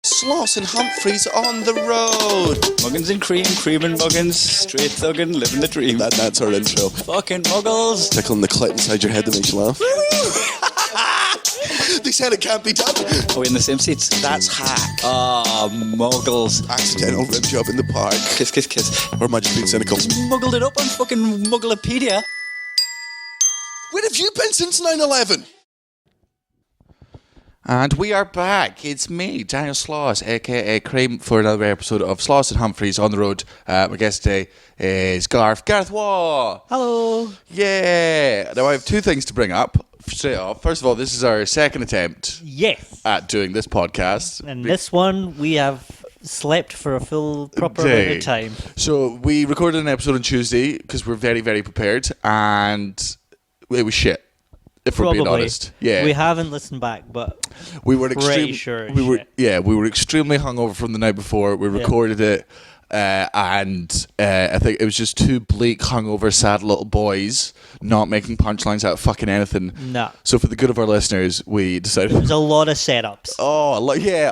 Sloss and Humphries on the road. Muggins and cream and muggins, straight thuggin', living the dream. That's our intro. Fucking muggles. Tickling the clit inside your head that makes you laugh. They said it can't be done. Are we in the same seats? That's hack. Muggles. Accidental rim job in the park. Kiss, kiss, kiss. Or am I just being cynical? Muggled it up on fucking Mugglepedia. Where have you been since 9/11? And we are back. It's me, Daniel Sloss, aka Cream, for another episode of Sloss and Humphries on the road. My guest today is Garth. Garth Waugh! Hello. Yeah! Now I have two things to bring up straight off. First of all, this is our second attempt Yes. at doing this podcast. And this one we have slept for a full proper amount of time. So we recorded an episode on Tuesday because we're very, very prepared, and it was shit. If we're being honest, yeah, We haven't listened back, but we were pretty sure. we were extremely hungover from the night before. We recorded it, and I think it was just two bleak, hungover, sad little boys not making punchlines out of fucking anything. Nah. So for the good of our listeners, we decided. There's a lot of setups. Oh, a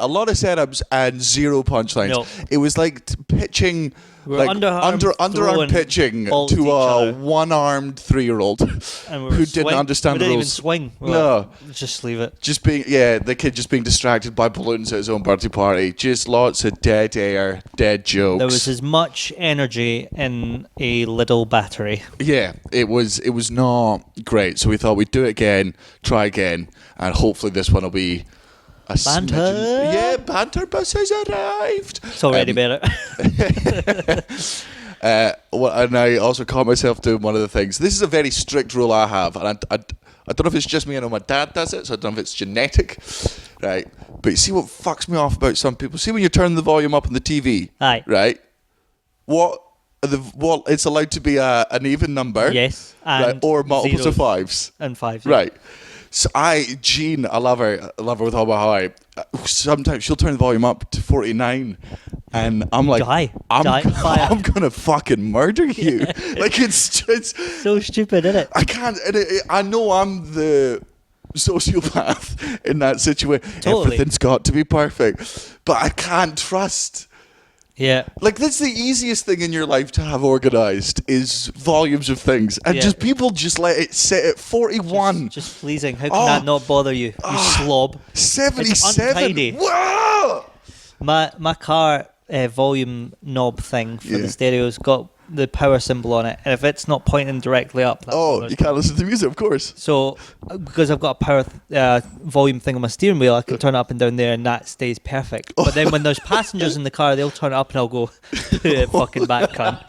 lot of setups and zero punchlines. No. It was like pitching. We're like underarm pitching balls to at each a other. one-armed 3-year-old who didn't understand we the didn't rules. even swing. No. Just leave it. Just being, the kid just being distracted by balloons at his own birthday party. Just lots of dead air, dead jokes. There was as much energy in a little battery. Yeah, it was not great. So we thought we'd do it again, try again, and hopefully this one will be a Banter. smidgen. Yeah, banter bus has arrived. It's already better. And I also caught myself doing one of the things. This is a very strict rule I have, and I don't know if it's just me. I know my dad does it, so I don't know if it's genetic, right? But you see what fucks me off about some people? See when you turn the volume up on the TV, Aye. right? What it's allowed to be an even number, Yes. right? And Or multiples of zeros fives, and fives. Yeah. right? So Jean, I love her with all my heart. Sometimes she'll turn the volume up to 49, and I'm like, I'm gonna fucking murder you. Like it's So stupid, isn't it? I can't. I know I'm the sociopath in that situation. Totally. Everything's got to be perfect, but I can't trust. Yeah. Like, that's the easiest thing in your life to have organised is volumes of things. And just people just let it sit at 41. Just pleasing. How can that not bother you? You slob. 77. It's untidy. Whoa! My car volume knob thing for the stereo's got the power symbol on it, and if it's not pointing directly up, that bothers You can't listen to music, of course. So, because I've got a power volume thing on my steering wheel, I can turn it up and down there, and that stays perfect. But then when there's passengers in the car, they'll turn it up, and I'll go, put it fucking back, cunt.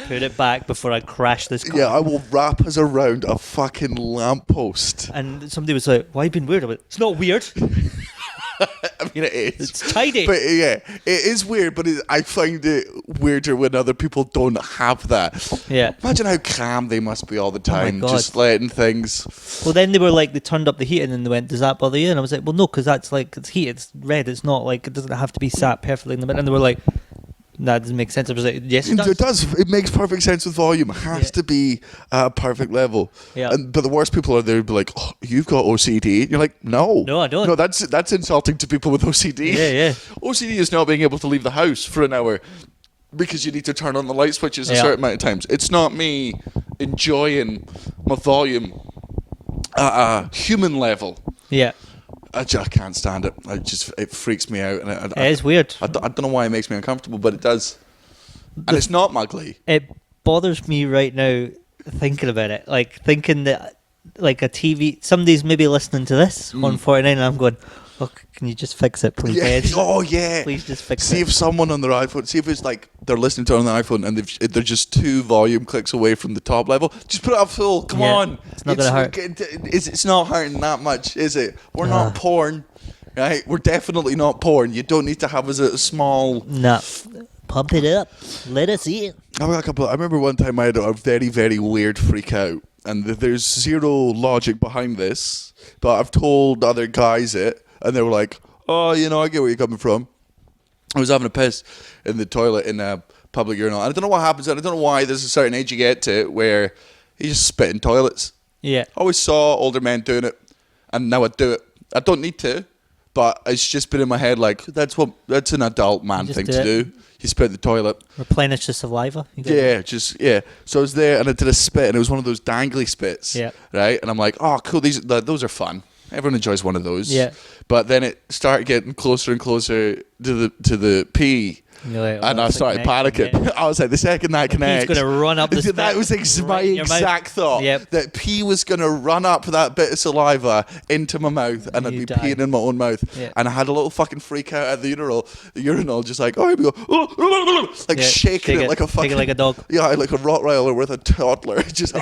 Put it back before I crash this car. Yeah, I will wrap us around a fucking lamppost. And somebody was like, "Why are you being weird about it?" It's not weird. I mean, it is. It's tidy. But yeah, it is weird, but I find it weirder when other people don't have that. Yeah. Imagine how calm they must be all the time, God. just letting things... Well, then they were like, they turned up the heat, and then they went, "Does that bother you?" And I was like, "Well, no, because that's like, it's heat, it's red, it's not like, it doesn't have to be sat perfectly in the middle." And they were like, "That doesn't make sense." I was like, "Yes, it does." It does. It makes perfect sense with volume. It has to be at a perfect level. Yeah. But the worst people are there would be like, "Oh, you've got OCD." And you're like, "No. No, I don't." No, that's insulting to people with OCD. Yeah. OCD is not being able to leave the house for an hour because you need to turn on the light switches a certain amount of times. It's not me enjoying my volume at a human level. Yeah. I can't stand it. It freaks me out. And It is weird. I don't know why it makes me uncomfortable, but it does. And it's not muggly. It bothers me right now thinking about it. Like, thinking that, like, a TV, somebody's maybe listening to this on 49, and I'm going, "Oh, can you just fix it, please, Ed?" Oh, yeah. Please just fix it. See if someone on their iPhone, see if it's like they're listening to it on the iPhone and they're just 2 volume clicks away from the top level. Just put it up full. Come on. It's not going to hurt. It's not hurting that much, is it? We're not porn, right? We're definitely not porn. You don't need to have us a small... Nah. Pump it up. Let us see it. I remember one time I had a very, very weird freak out, and there's zero logic behind this, but I've told other guys it, and they were like, "Oh, I get where you're coming from." I was having a piss in the toilet in a public urinal, and I don't know what happens, and I don't know why there's a certain age you get to where you just spit in toilets. Yeah. I always saw older men doing it, and now I do it. I don't need to, but it's just been in my head like that's an adult man Just thing do to it. do. You spit in the toilet. Replenish the saliva. You got it. Yeah. So I was there and I did a spit, and it was one of those dangly spits. Yeah. Right, and I'm like, oh, cool. Those are fun. Everyone enjoys one of those. Yeah. But then it started getting closer and closer to the pee. And you're like, And I that's started connecting, panicking. yeah. I was like, the second that Pee's connects, going to run up the spit. that was my right in your mouth. exact thought. Yep. That pee was going to run up that bit of saliva into my mouth, and I'd You be die. peeing in my own mouth. Yeah. And I had a little fucking freak out at the urinal, just like, oh, here we go, like Yeah, shaking shake it like a fucking, like a dog. yeah, like a Rottweiler with a toddler. Just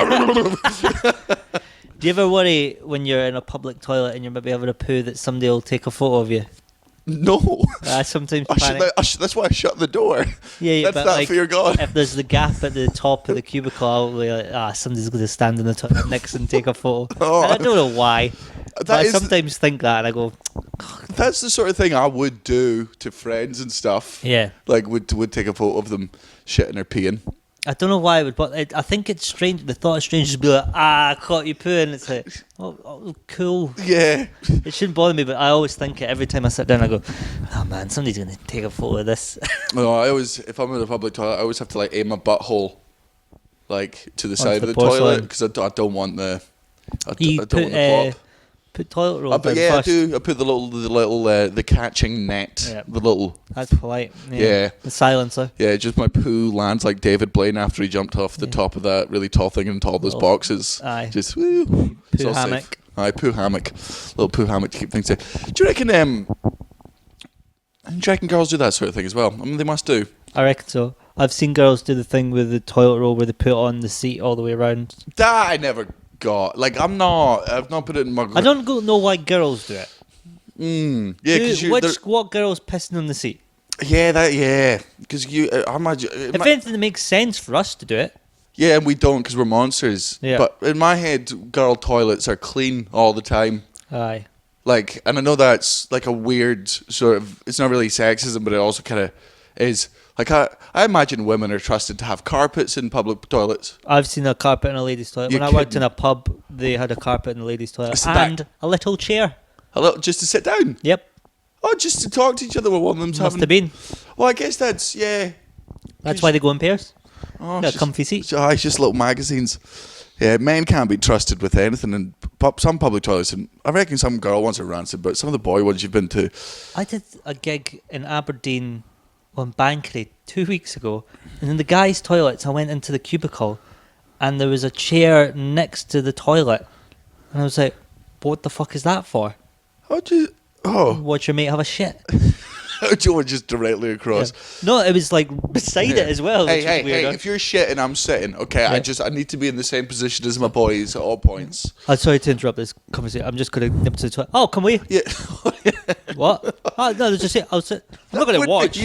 Do you ever worry when you're in a public toilet and you're maybe having a poo that somebody will take a photo of you? no. I sometimes I should, panic. that's why I shut the door. Yeah, That's but that like, fear gone. if there's the gap at the top of the cubicle, I'll be like, somebody's going to stand in the toilet next and take a photo. Oh. And I don't know why. But I is- sometimes think that and I go, That's the sort of thing I would do to friends and stuff. yeah. Like would take a photo of them shitting or peeing. I don't know why, but I think it's strange. The thought is strange to be like, I caught you pooing. It's like, oh, cool. Yeah. It shouldn't bother me, but I always think it every time I sit down. I go, oh man, somebody's going to take a photo of this. No, if I'm in a public toilet, I always have to like aim my butthole like to the side the of the toilet porcelain. because I don't want the You I don't want the plop. put toilet roll But down yeah, first. I do. I put the catching net. Yeah. The little That's polite. Yeah. The silencer. yeah, just my poo lands like David Blaine after he jumped off the top of that really tall thing into all those Little- boxes. aye. Just woo. It's Poo all safe. hammock. Aye, poo hammock. Little poo hammock to keep things safe. Do you reckon girls do that sort of thing as well? I mean, they must do. I reckon so. I've seen girls do the thing with the toilet roll where they put it on the seat all the way around. That I never got. Like, I've not put it in my... I don't know why girls do it. Yeah, because What girl's pissing on the seat? Yeah, because I imagine... If anything, it makes sense for us to do it. Yeah, and we don't because we're monsters. Yeah. But in my head, girl toilets are clean all the time. Aye. Like, and I know that's like a weird sort of... It's not really sexism, but it also kind of is... Like, I imagine women are trusted to have carpets in public toilets. I've seen a carpet in a ladies' toilet. You're When I worked kidding. in a pub, they had a carpet in a ladies' toilet. So that- And a little chair. Just to sit down. Yep. Oh, just to talk to each other while one of them's Must having... have been. Well, I guess that's... Yeah. That's why they go in pairs. Oh, Got a comfy seat. It's just little magazines. Yeah, men can't be trusted with anything in some public toilets. And I reckon some girl ones are rancid, but some of the boy ones you've been to... I did a gig in Aberdeen on Bankery 2 weeks ago, and in the guys' toilets, I went into the cubicle, and there was a chair next to the toilet, and I was like, "What the fuck is that for? Watch your mate have a shit." Do you want just directly across? No, it was like beside it as well. which was Hey, weird. if you're shitting, I'm sitting. Okay, Yeah. I need to be in the same position as my boys at all points. I'm sorry to interrupt this conversation. I'm just going to nip to the toilet. Oh, come with you. Yeah. What? Oh, no, there's just it. I'll sit. I'm not going to watch.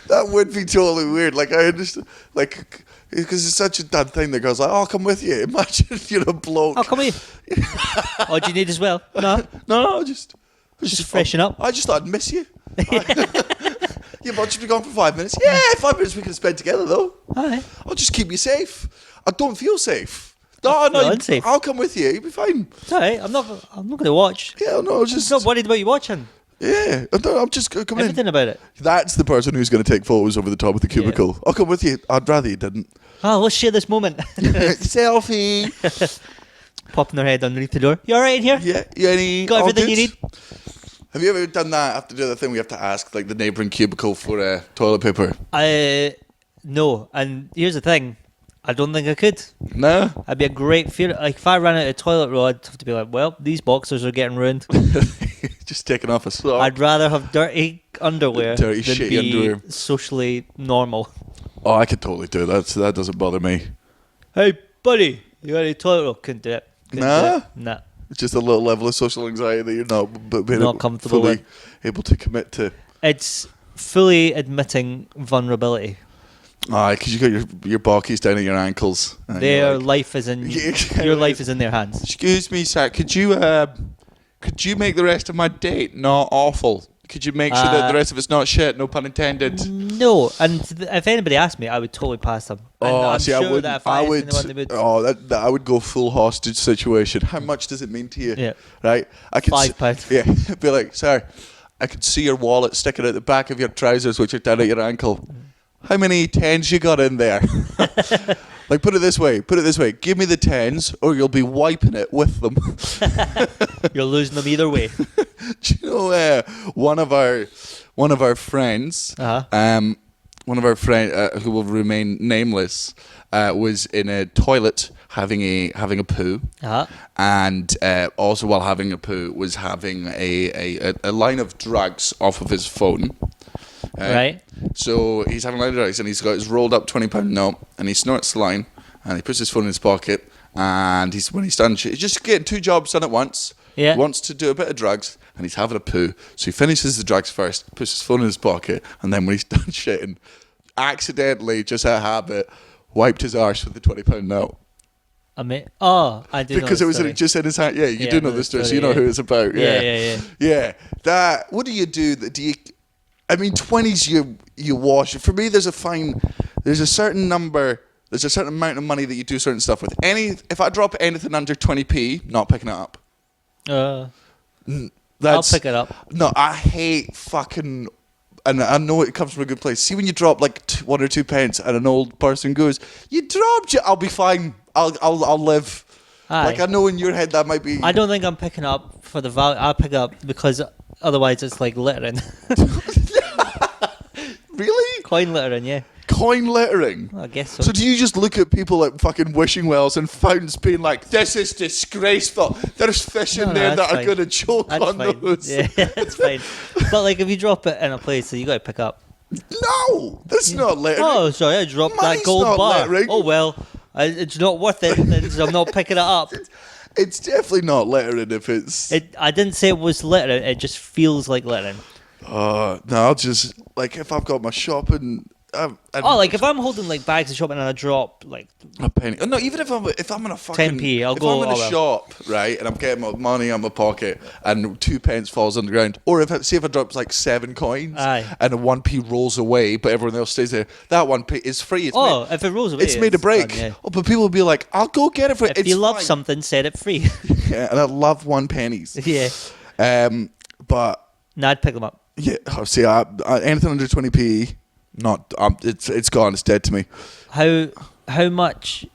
That would be totally weird. Like, I understand. Like, because it's such a dad thing. The girl's like, "Oh, I'll come with you." Imagine you're a bloke. Oh, come with you. Oh, do you need as well? No. No, Just freshen up. I just thought I'd miss you. Yeah, but just be gone for 5 minutes. Yeah, 5 minutes we can spend together though. Aye. I'll just keep you safe. I don't feel safe. No, feel unsafe. I'll come with you. You'll be fine. It's alright. I'm not going to watch. Yeah, no, I'm not worried about you watching. Yeah, I'm just coming Everything in. about it. That's the person who's going to take photos over the top of the cubicle. I'll come with you. I'd rather you didn't. Oh, let's share this moment. Selfie. Popping their head underneath the door. You alright in here? Yeah, you any Got all everything you good? need? Have you ever done that? Have to do the thing we have to ask like the neighbouring cubicle for toilet paper? No. And here's the thing. I don't think I could. No. I'd be a great fear. Like if I ran out of toilet roll, I'd have to be like, well, these boxers are getting ruined. Just taking off a sock. I'd rather have dirty underwear Dirty, than shitty be underwear. socially normal. Oh, I could totally do that. So that doesn't bother me. Hey, buddy, you got any toilet roll? Couldn't do it. Couldn't Nah? do it. Nah. It's just a little level of social anxiety that you're Not comfortable fully with. able to commit to. It's fully admitting vulnerability. Aye, because you got your bockies down at your ankles. and you're Their like, life is in Yeah. your life is in their hands. excuse me, sir. Could you make the rest of my date not awful? Could you make sure that the rest of it's not shit? No pun intended. No, and if anybody asked me, I would totally pass them. And I'm see, sure I would. that if I would. asked anyone, they would. Oh, that I would go full hostage situation. How much does it mean to you? Yeah. Right. I could £5. Yeah. Be like, sir, I could see your wallet sticking out the back of your trousers, which are down at your ankle. How many tens you got in there? Like, put it this way. Give me the tens, or you'll be wiping it with them. You're losing them either way. Do you know one of our friends, one of our friends who will remain nameless, was in a toilet having a poo, and also while having a poo was having a line of drugs off of his phone. Right. So he's having a line of drugs, and he's got his rolled up £20 note, and he snorts the line, and he puts his phone in his pocket, and when he's done, he's just getting 2 jobs done at once. Yeah. He wants to do a bit of drugs, and he's having a poo, so he finishes the drugs first, puts his phone in his pocket, and then when he's done shitting, accidentally, just out of habit, wiped his arse with the £20 note. I do Because know it was story. just in his hand. Yeah, you do know the story, so you know yeah. who it's about. Yeah. That. What do you do? I mean, 20s you wash. For me, there's a certain number. There's a certain amount of money that you do certain stuff with. If I drop anything under 20p, not picking it up. I'll pick it up. No, I hate fucking. And I know it comes from a good place. See, when you drop like 1 or 2 pence, and an old person goes, "You dropped it," I'll be fine. I'll live. Aye. Like, I know in your head that might be. I don't think I'm picking up for the value. I'll pick it up because otherwise it's like littering. Really? Coin littering, yeah. Coin littering? I guess so. So do you just look at people like fucking wishing wells and fountains being like, "This is disgraceful. There's fish in there that are going to choke That's on fine. those." Yeah, that's fine. But like if you drop it in a place, so you got to pick up. No, that's not littering. Oh, sorry, I dropped Mine's that gold not bar. littering. Oh well, it's not worth it, then, so I'm not picking it up. It's definitely not littering if it's. I didn't say it was littering. It just feels like littering. No, I'll just like if I've got my shopping. Like if I'm holding like bags of shopping and I drop like a penny. No, even if I'm in a fucking 10p, if I'm in a shop, right, and I'm getting my money out of my pocket and 2 pence falls on the ground, or if I drop like 7 coins and a 1p rolls away, but everyone else stays there, that 1p is free. If it rolls away, it's made a break. Done, yeah. Oh, but people will be like, "I'll go get it for." If you love something, set it free. Yeah, and I love 1 pennies. Yeah. But No, I'd pick them up. yeah, see, anything under 20p. Not it's gone. It's dead to me. How much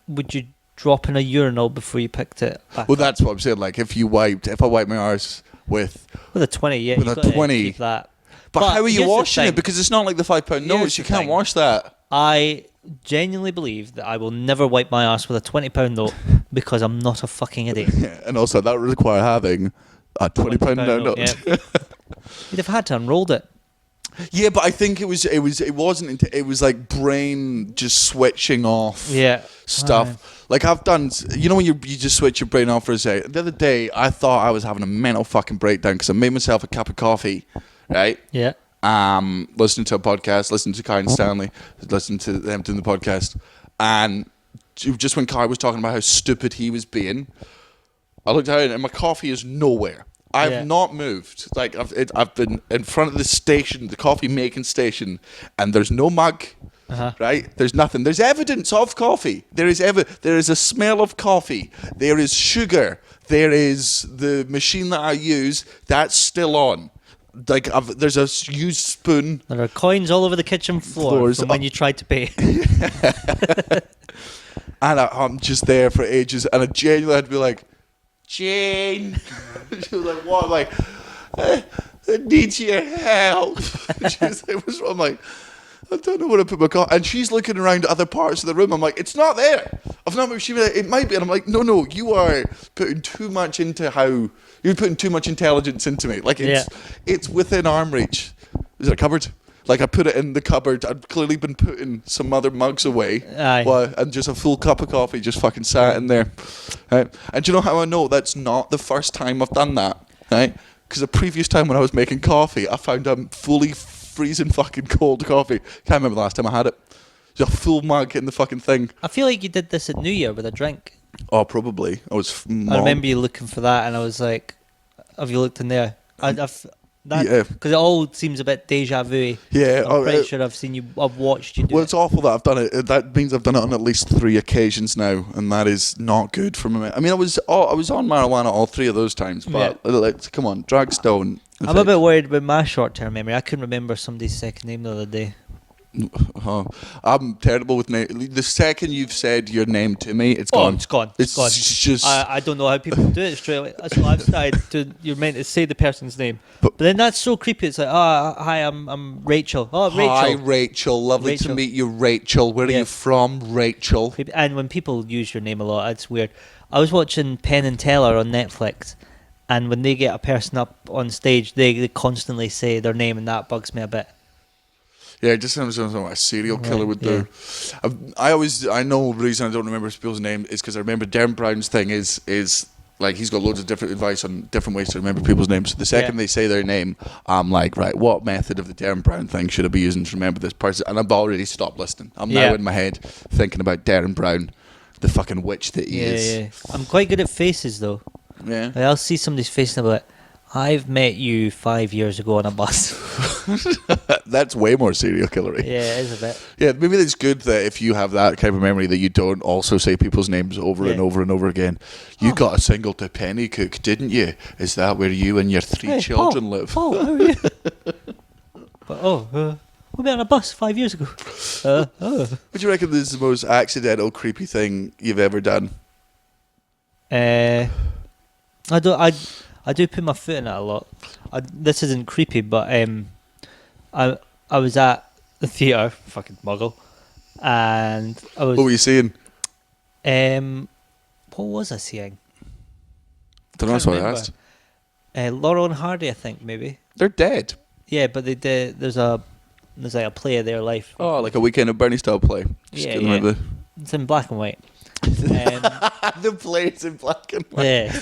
would you drop in a urinal before you picked it back Well, up? that's what I'm saying. Like if I wipe my arse with With a 20, yeah. with you've a got to 20. keep that. But how are you here's the washing thing. it? Because it's not like the £5 notes. You the can't thing. wash that. I genuinely believe that I will never wipe my ass with a £20 note because I'm not a fucking idiot. Yeah, and also that would require having a £20 note. Yeah. You'd have had to unrolled it. Yeah, but I think it was like brain just switching off. Yeah. Stuff. Like I've done, when you just switch your brain off for a second. The other day, I thought I was having a mental fucking breakdown because I made myself a cup of coffee, right? Yeah. Listening to a podcast, listening to Kai and Stanley, listening to them doing the podcast, and just when Kai was talking about how stupid he was being, I looked out and my coffee is nowhere. I've not moved. Like I've been in front of the station, the coffee making station, and there's no mug. Right? There's nothing. There's evidence of coffee. There is a smell of coffee. There is sugar. There is the machine that I use. That's still on. Like there's a used spoon. There are coins all over the kitchen floor from when you tried to pay. And I'm just there for ages, and I genuinely had to be like, "Jane," she was like, "What?" I'm like, "I need your help." She was like, "What's wrong?" I'm like, "I don't know where to put my car." And she's looking around other parts of the room. I'm like, "It's not there. I've not moved." She was like, "It might be." And I'm like, "No, you are putting too much you're putting too much intelligence into me. Like it's within arm reach." Is it a cupboard? Like I put it in the cupboard. I'd clearly been putting some other mugs away. Aye. And just a full cup of coffee just fucking sat in there. Right? And do you know how I know that's not the first time I've done that? Right? Because the previous time when I was making coffee, I found a fully freezing fucking cold coffee. Can't remember the last time I had it. There's a full mug in the fucking thing. I feel like you did this at New Year with a drink. Oh, probably. I remember you looking for that, and I was like, "Have you looked in there?" Yeah. Because it all seems a bit deja vu. Yeah, I'm pretty sure I've watched you do Well, it. it's awful that I've done it. That means I've done it on at least 3 occasions now, and that is not good for me. I mean, I was on marijuana all 3 of those times, but come on, drug's don't. I'm a bit worried about my short-term memory. I couldn't remember somebody's second name the other day. I'm terrible with name. The second you've said your name to me, it's gone. It's gone. It's gone. Just. I don't know how people do it straight away. That's what I've started to. You're meant to say the person's name, but then that's so creepy. It's like, hi, I'm Rachel. Oh, Rachel. Hi, Rachel. Lovely to meet you, Rachel. Where are you from, Rachel? Creepy. And when people use your name a lot, it's weird. I was watching Penn and Teller on Netflix, and when they get a person up on stage, they constantly say their name, and that bugs me a bit. Yeah, it just sounds like a serial killer would do. I know the reason I don't remember people's name is because I remember Darren Brown's thing is like he's got loads of different advice on different ways to remember people's names. So the second they say their name, I'm like, right, what method of the Darren Brown thing should I be using to remember this person? And I've already stopped listening. I'm now in my head thinking about Darren Brown, the fucking witch that he is. Yeah. I'm quite good at faces though. Yeah. Like, I'll see somebody's face and I'll be like, I've met you 5 years ago on a bus. That's way more serial killery. Yeah, it is a bit. Yeah, maybe it's good that if you have that kind of memory that you don't also say people's names over and over and over again. You got a single to Pennycook, didn't you? Is that where you and your three children live? Paul, how are you? But we met on a bus 5 years ago. What do you reckon is the most accidental, creepy thing you've ever done? I do put my foot in it a lot. This isn't creepy, but I was at the theatre, fucking Muggle, and I was. What were you seeing? What was I seeing? Don't know. That's what I asked. Laurel and Hardy, I think maybe. They're dead. Yeah, but they did. There's like a play of their life. Oh, like a Weekend at Bernie style play. Yeah. It's in black and white. The play's in black and white. Yeah,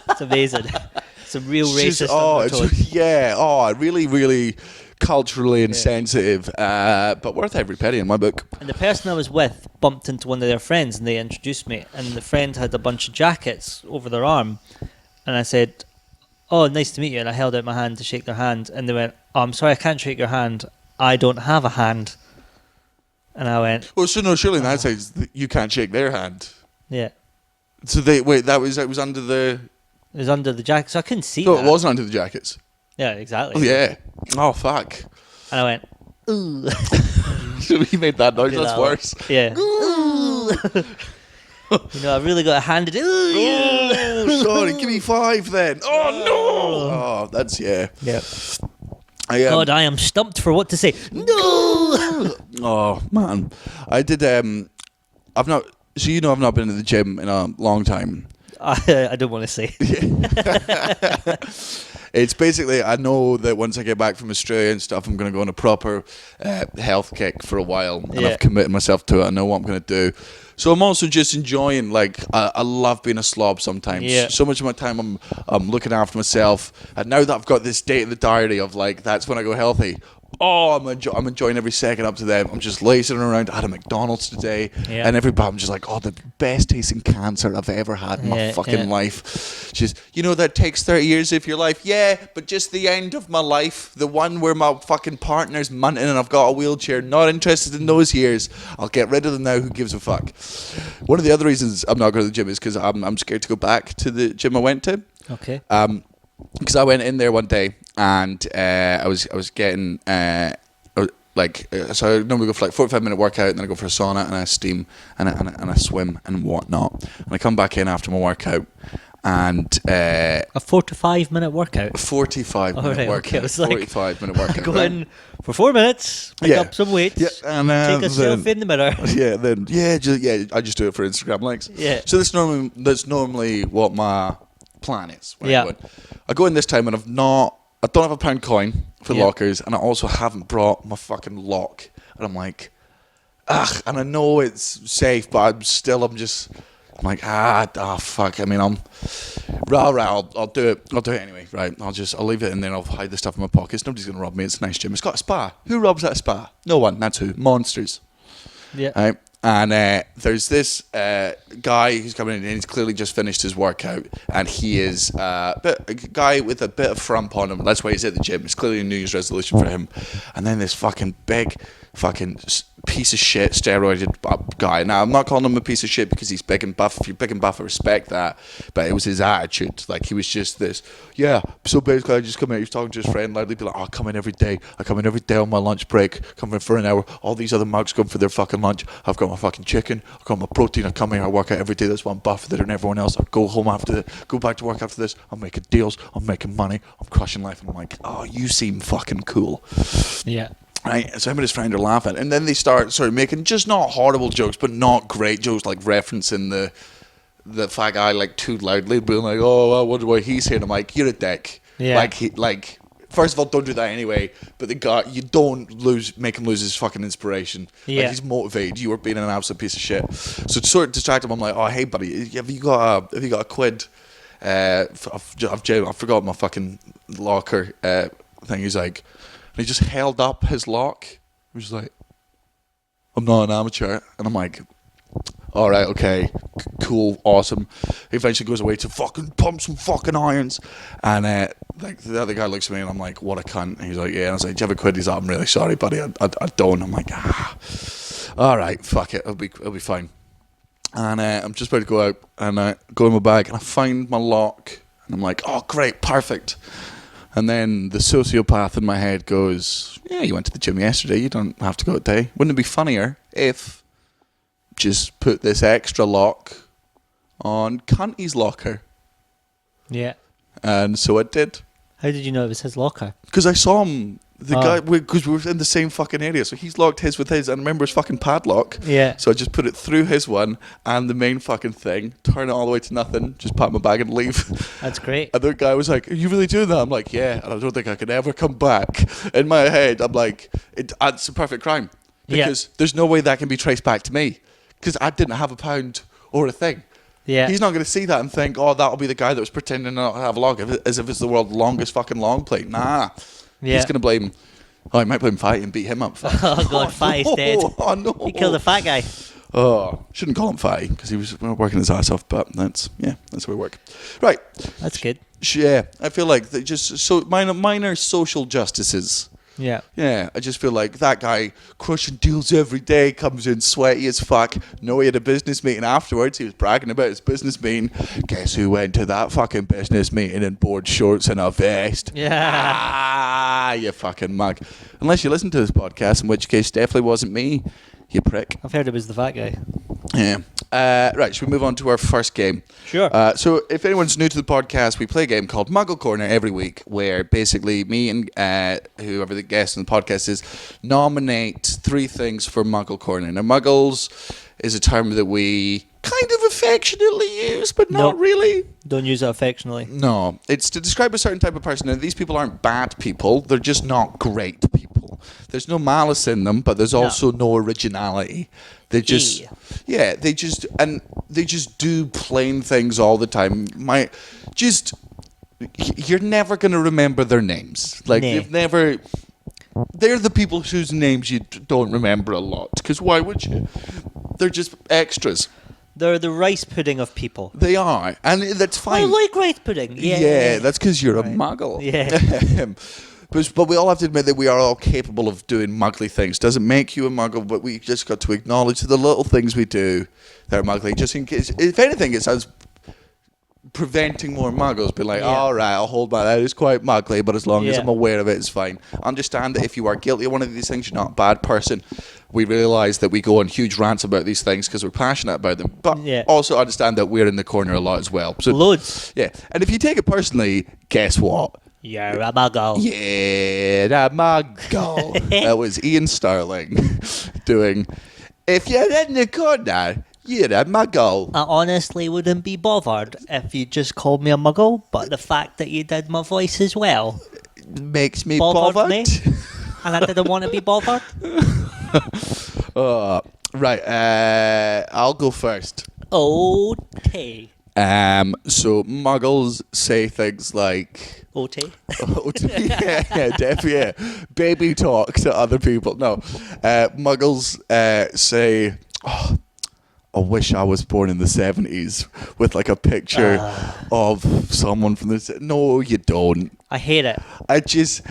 it's amazing. Some real racist undertones. Really, really culturally insensitive, but worth every penny in my book. And the person I was with bumped into one of their friends, and they introduced me. And the friend had a bunch of jackets over their arm, and I said, "Oh, nice to meet you." And I held out my hand to shake their hand, and they went, "Oh, I'm sorry, I can't shake your hand. I don't have a hand." And I went, "Well, so no, surely in that sense you can't shake their hand." Yeah. So it was under the. It was under the jacket, so I couldn't see. No, that. It wasn't under the jackets. Yeah, exactly. Oh, yeah. Oh, fuck. And I went, ooh. So he made that noise. That's worse. Yeah. Ooh. I really got handed. Ooh. Oh, sorry. Give me 5 then. Oh no. Oh, that's Yeah. God, I am stumped for what to say. No. Oh man, I did. I've not. So I've not been to the gym in a long time. I don't want to say. It's basically, I know that once I get back from Australia and stuff, I'm going to go on a proper health kick for a while, and I've committed myself to it. I know what I'm going to do. So I'm also just enjoying, like, I love being a slob sometimes. Yeah. So much of my time I'm looking after myself, and now that I've got this date in the diary of, like, that's when I go healthy. Oh, I'm enjoying every second up to them. I'm just lazing around. I had a McDonald's today, and I'm just like, oh, the best tasting cancer I've ever had in my fucking life. Just, that takes 30 years of your life. Yeah, but just the end of my life, the one where my fucking partner's munting and I've got a wheelchair. Not interested in those years. I'll get rid of them now. Who gives a fuck? One of the other reasons I'm not going to the gym is because I'm scared to go back to the gym I went to. Okay. Because I went in there one day and I was getting so I normally go for like 45-minute workout, and then I go for a sauna and I steam and I swim and whatnot, and I come back in after my workout and a 45-minute workout. 45-minute workout. Okay, I was like, 45-minute workout. Go in for 4 minutes, pick up some weights, and take a selfie in the mirror. I just do it for Instagram likes. Yeah. So that's normally what my plan is. I go in this time and I don't have a pound coin for lockers, and I also haven't brought my fucking lock. And I'm like, and I know it's safe, but I'm like, fuck. I mean, I'll do it. I'll do it anyway, right? I'll leave it, and then I'll hide the stuff in my pockets. Nobody's gonna rob me. It's a nice gym. It's got a spa. Who robs at a spa? No one. That's who. Monsters. Yeah. Right? And there's this guy who's coming in, and he's clearly just finished his workout, and he is a guy with a bit of frump on him. That's why he's at the gym. It's clearly a New Year's resolution for him. And then this fucking big fucking piece of shit steroided guy. Now, I'm not calling him a piece of shit because he's big and buff. If you're big and buff, I respect that. But it was his attitude. Like, he was just this, yeah, so basically I just come in, he was talking to his friend loudly, be like, oh, I come in every day. I come in every day on my lunch break, come in for an hour. All these other mugs come for their fucking lunch. I've got my fucking chicken. I've got my protein. I come here, I work out every day. That's why I'm buffer than everyone else. I go home after that, go back to work after this. I'm making deals. I'm making money. I'm crushing life. And I'm like, oh, you seem fucking cool. Yeah. Right, so him and his friend are laughing, and then they start making just not horrible jokes, but not great jokes, like referencing the fat guy like too loudly, being like, "Oh, I wonder why he's here." And I'm like, "You're a dick." Yeah. Like first of all, don't do that anyway. But the guy, you don't make him lose his fucking inspiration. Yeah. Like, he's motivated. You were being an absolute piece of shit. So to sort of distract him, I'm like, "Oh, hey, buddy, have you got a quid?" I've forgot my fucking locker thing. He's like. And he just held up his lock. He was like, I'm not an amateur. And I'm like, all right, okay, cool, awesome. He eventually goes away to fucking pump some fucking irons. And like the other guy looks at me and I'm like, what a cunt. And he's like, yeah. And I was like, do you have a quid? He's like, I'm really sorry, buddy. I don't. I'm like, all right, fuck it. It'll be fine. And I'm just about to go out and go in my bag and I find my lock. And I'm like, oh, great, perfect. And then the sociopath in my head goes, yeah, you went to the gym yesterday. You don't have to go today. Wouldn't it be funnier if just put this extra lock on Cunty's locker? Yeah. And so it did. How did you know it was his locker? Because I saw him, guy, because we were in the same fucking area. So he's locked his with his, and I remember his fucking padlock. Yeah. So I just put it through his one and the main fucking thing, turn it all the way to nothing, just pack my bag and leave. That's great. And the guy was like, are you really doing that? I'm like, yeah, and I don't think I could ever come back. In my head, I'm like, it's a perfect crime. Because there's no way that can be traced back to me. Because I didn't have a pound or a thing. Yeah. He's not going to see that and think, oh, that'll be the guy that was pretending not to have a log, as if it's the world's longest fucking long plate. Nah. Yeah. He's going to blame... Oh, I might blame Fatty and beat him up. Oh, God, Fatty's dead. Oh, no. He killed the fat guy. Oh, shouldn't call him Fatty, because he was working his ass off, but that's how we work. Right. That's good. Yeah, I feel like they just... So minor social justices... Yeah. Yeah, I just feel like that guy crushing deals every day, comes in sweaty as fuck. No, he had a business meeting afterwards. He was bragging about his business meeting. Guess who went to that fucking business meeting in board shorts and a vest? Yeah. Ah, you fucking mug. Unless you listen to this podcast, in which case definitely wasn't me, you prick. I've heard it was the fat guy. Yeah. Right, should we move on to our first game? Sure. So if anyone's new to the podcast, we play a game called Muggle Corner every week, where basically me and whoever the guest in the podcast is nominate 3 things for Muggle Corner. Now, Muggles is a term that we kind of affectionately use, but not really. Don't use it affectionately. No, it's to describe a certain type of person. And these people aren't bad people; they're just not great people. There's no malice in them, but there's also no originality. They just, they just do plain things all the time. You're never gonna remember their names. Like you've never. They're the people whose names you don't remember a lot. Because why would you? They're just extras. They're the rice pudding of people. They are, and that's fine. I like rice pudding. Yeah, that's because you're a muggle. Yeah. But we all have to admit that we are all capable of doing muggly things. Doesn't make you a muggle, but we just got to acknowledge the little things we do that are muggly. Just in case, if anything, it sounds preventing more muggles. Be like, all right, I'll hold my. That is quite muggly, but as long as I'm aware of it, it's fine. Understand that if you are guilty of one of these things, you're not a bad person. We realise that we go on huge rants about these things because we're passionate about them. But also understand that we're in the corner a lot as well. So, loads. Yeah. And if you take it personally, guess what? You're a muggle. Yeah, a muggle. That was Ian Starling doing, if you're in the corner, you're a muggle. I honestly wouldn't be bothered if you just called me a muggle, but the fact that you did my voice as well makes me bothered. Me, and I didn't want to be bothered. Right, I'll go first. Okay. So muggles say things like OT. yeah, definitely. Yeah. Baby talk to other people. No, muggles say, "Oh, I wish I was born in the 70s," with like a picture of someone from the. No, you don't. I hate it. Because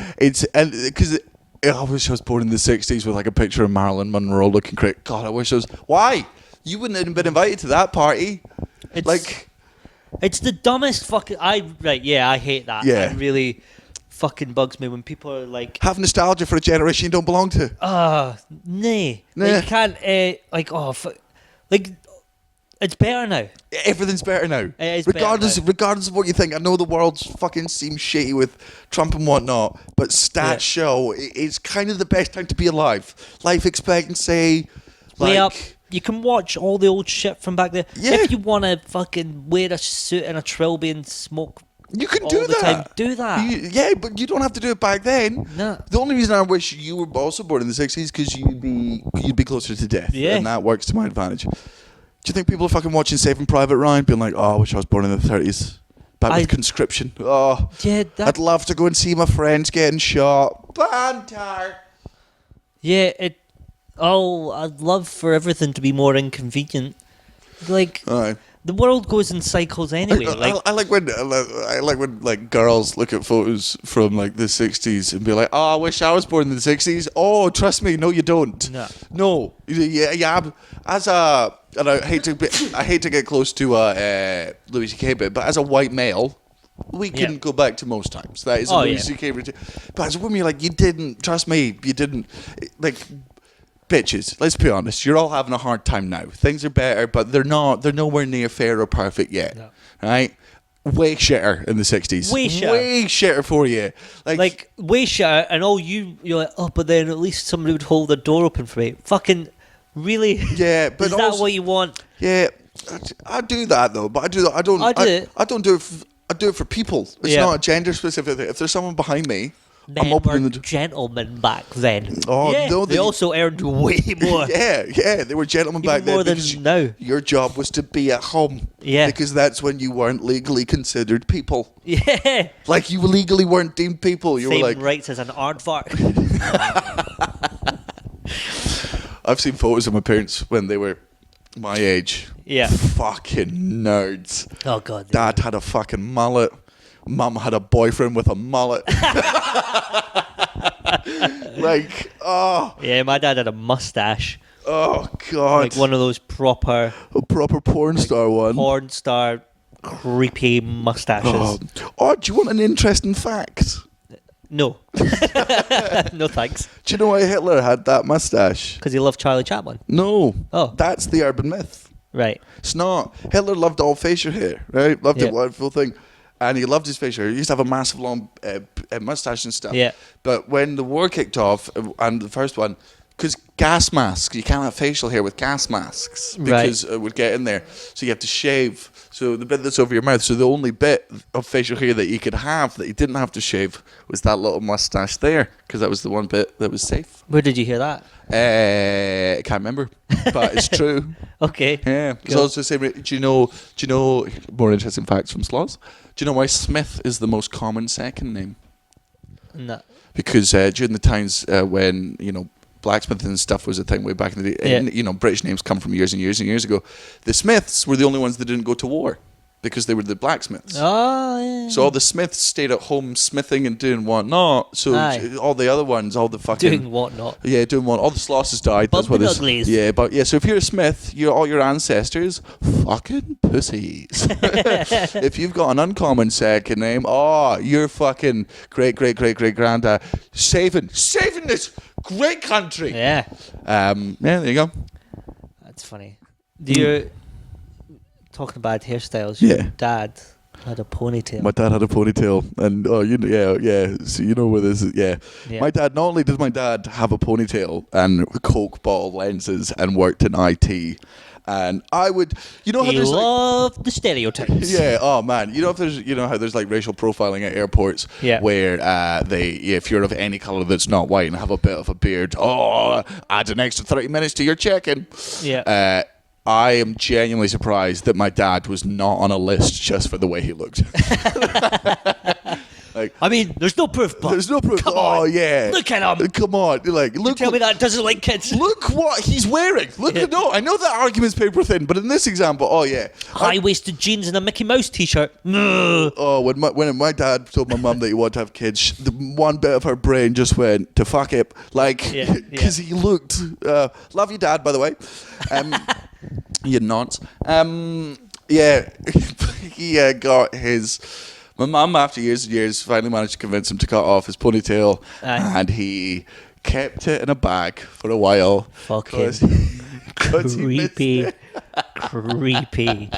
I wish I was born in the 60s with like a picture of Marilyn Monroe looking great. God, I wish I was. Why? You wouldn't have been invited to that party. It's the dumbest fucking. I hate that. Yeah. It really fucking bugs me when people are like, have nostalgia for a generation you don't belong to. nay. Nah. Like, you can't, it's better now. Everything's better now. It is regardless better now. regardless of what you think. I know the world's fucking seems shitty with Trump and whatnot, but stats show it's kind of the best time to be alive. Life expectancy, Way up. like, You can watch all the old shit from back there. Yeah. If you want to fucking wear a suit and a trilby and smoke you can all do the that. time, do that. Yeah, but you don't have to do it back then. No. The only reason I wish you were also born in the 60s because you'd be closer to death. Yeah. And that works to my advantage. Do you think people are fucking watching Saving Private Ryan being like, oh, I wish I was born in the 30s? Back with conscription. Oh, Yeah, I'd love to go and see my friends getting shot. Banter. Yeah, I'd love for everything to be more inconvenient. Like, Aye. the world goes in cycles anyway. I like when like girls look at photos from like the 60s and be like, oh, I wish I was born in the 60s. Oh, trust me, no, you don't. No. Yeah. And I hate to get close to Louis C.K. bit, but as a white male, we can go back to most times. That is a Louis C.K. routine. But as a woman, you're like, you didn't. Trust me, you didn't. Like, bitches, let's be honest. You're all having a hard time now. Things are better, but they're not. They're nowhere near fair or perfect yet. No. Right? Way shitter in the 60s. Way shitter for you. Like way shitter, and you're like, oh, but then at least somebody would hold the door open for me. Fucking really? Yeah, but is that what you want? Yeah, I do that though. But I do that. I don't. I don't do it. I do it for people. It's not a gender specific thing. If there's somening behind me, I'm opening the door. Gentlemen back then. Oh, yeah, no, they also earned way more. Yeah, they were gentlemen back then. More than now. Your job was to be at home. Yeah. Because that's when you weren't legally considered people. Yeah. Like you legally weren't deemed people. You Same were like rights as an aardvark. I've seen photos of my parents when they were my age. Yeah. Fucking nerds. Oh god. Dad had a fucking mullet. Mum had a boyfriend with a mullet. Like, oh. Yeah, my dad had a mustache. Oh, God. Like one of those proper... A proper porn star one. Porn star creepy mustaches. Oh, do you want an interesting fact? No. No thanks. Do you know why Hitler had that mustache? Because he loved Charlie Chaplin. No. Oh. That's the urban myth. Right. It's not. Hitler loved all facial hair, right? Loved it, loved the whole thing. And he loved his facial hair. He used to have a massive long mustache and stuff. Yeah. But when the war kicked off, and the first one, because gas masks, you can't have facial hair with gas masks because it would get in there. So you have to shave. So the bit that's over your mouth. So the only bit of facial hair that you could have that you didn't have to shave was that little mustache there, because that was the one bit that was safe. Where did you hear that? I can't remember, but it's true. Okay. Yeah. It's also the same. Do you know more interesting facts from Sloss? Do you know why Smith is the most common second name? No. Because during the times when, blacksmithing and stuff was a thing way back in the day, and, British names come from years and years and years ago. The Smiths were the only ones that didn't go to war because they were the blacksmiths. Oh, yeah. So all the Smiths stayed at home smithing and doing whatnot. So all the other ones, all the fucking... Doing whatnot. Yeah, doing what. All the Slosses died. That's what uglies. Yeah, but yeah, so if you're a Smith, all your ancestors, fucking pussies. If you've got an uncommon second name, you're fucking great-great-great-great-granddad saving this great country. Yeah. There you go. That's funny. Talking about hairstyles, your dad had a ponytail. My dad had a ponytail, and so you know where this is. Yeah. My dad, not only did my dad have a ponytail and Coke bottle lenses and worked in IT, and I would, how he there's loved the stereotypes. Yeah. Oh man, if there's, how there's like racial profiling at airports, where if you're of any color that's not white and have a bit of a beard, add an extra 30 minutes to your check-in. Yeah. I am genuinely surprised that my dad was not on a list just for the way he looked. Like, I mean, there's no proof, but there's no proof. Come Oh on. yeah. Look at him. Come on. Like, look. Tell me that doesn't like kids. Look what he's wearing. Look. Yeah. No, I know that argument's paper thin, but in this example, oh yeah. High-waisted jeans and a Mickey Mouse T-shirt. No. Oh, when my dad told my mum that he wanted to have kids, the one bit of her brain just went to fuck it, like, Yeah, because he looked. Love you, Dad, by the way. You nonce. Yeah, he got his. My mum, after years and years, finally managed to convince him to cut off his ponytail, Aye. and he kept it in a bag for a while. Fucking 'cause he missed creepy. it. Creepy.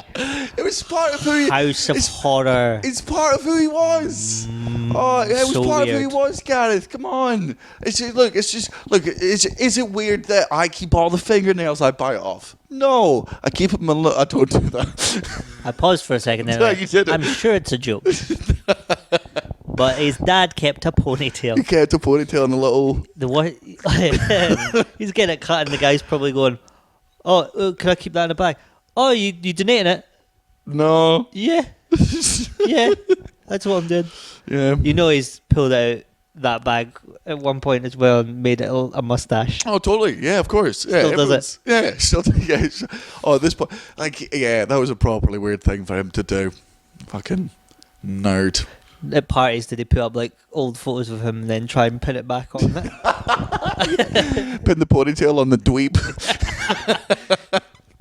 It was part of who he. House of horror. It's part of who he was. Oh, it was so part of who weird. he was, Gareth. Come on. Is it weird that I keep all the fingernails I bite off? No, I keep them. I don't do that. I paused for a second there. No, you didn't. I'm sure it's a joke. But his dad kept a ponytail. He kept a ponytail and a little. The what? He's getting it cut, and the guy's probably going, "Oh, can I keep that in a bag? Oh, you donating it? No. Yeah, yeah, that's what I'm doing." Yeah. You know, he's pulled out that bag at one point as well and made it a mustache. Oh, totally. Yeah, of course. Yeah, Still does it. Yeah, still. Yeah. Oh, at this point, like, yeah, that was a properly weird thing for him to do. Fucking nerd. At parties, did he put up like old photos of him and then try and pin it back on it? Pin the ponytail on the dweeb.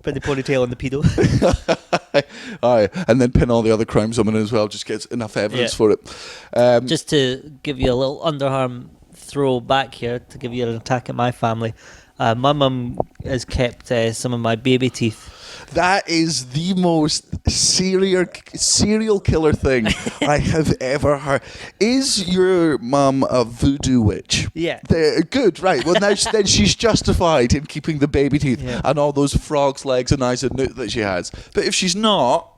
Put the ponytail on the pedo. Aye, and then pin all the other crimes on it as well. Just gets enough evidence Yeah. for it. Just to give you a little underarm throw back here, to give you an attack at my family. My mum has kept some of my baby teeth. That is the most serial killer thing I have ever heard. Is your mum a voodoo witch? Yeah. Good, right. Well, now then she's justified in keeping the baby teeth Yeah. and all those frogs' legs and eyes and newt that she has. But if she's not,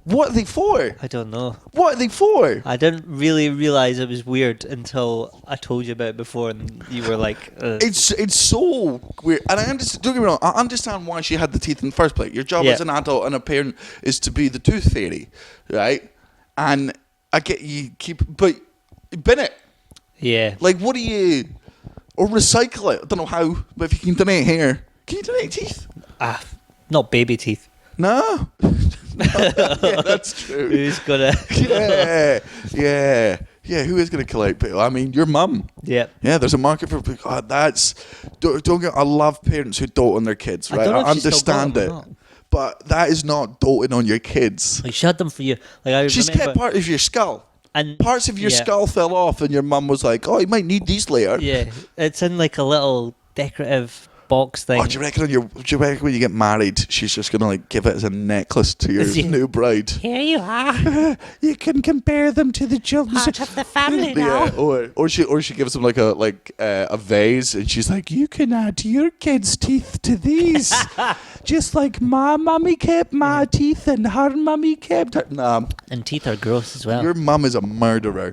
what are they for? I don't know. What are they for? I didn't really realise it was weird until I told you about it before and you were like... It's so weird, and I understand. Don't get me wrong. I understand why she had the teeth in the first place. Your job Yeah. as an adult and a parent is to be the tooth fairy, right? And I get you keep, but bin it. Yeah. Like, what do you, or recycle it? I don't know how, but if you can donate hair, can you donate teeth? Not baby teeth. No. Yeah, that's true. Who's gonna... Yeah. Who is going to collect people? I mean, your mum. Yeah. Yeah, there's a market for. God, that's. Don't get. I love parents who dote on their kids, I right? don't know I if she's still got understand them it, or not. but that is not doting on your kids. Like, she had them for you. Like, I She's remember... kept part of your skull. And Parts of your yeah. skull fell off, and your mum was like, "Oh, you might need these later." Yeah. It's in like a little decorative box thing. Oh, do you reckon when you get married, she's just gonna like give it as a necklace to your Is he- new bride? Here you are. You can compare them to the children. Part of the family now. Yeah, or she gives them like a vase, and she's like, you can add your kids' teeth to these, just like my mummy kept my teeth and her mummy kept her. Nah, And teeth are gross as well. your mum is a murderer.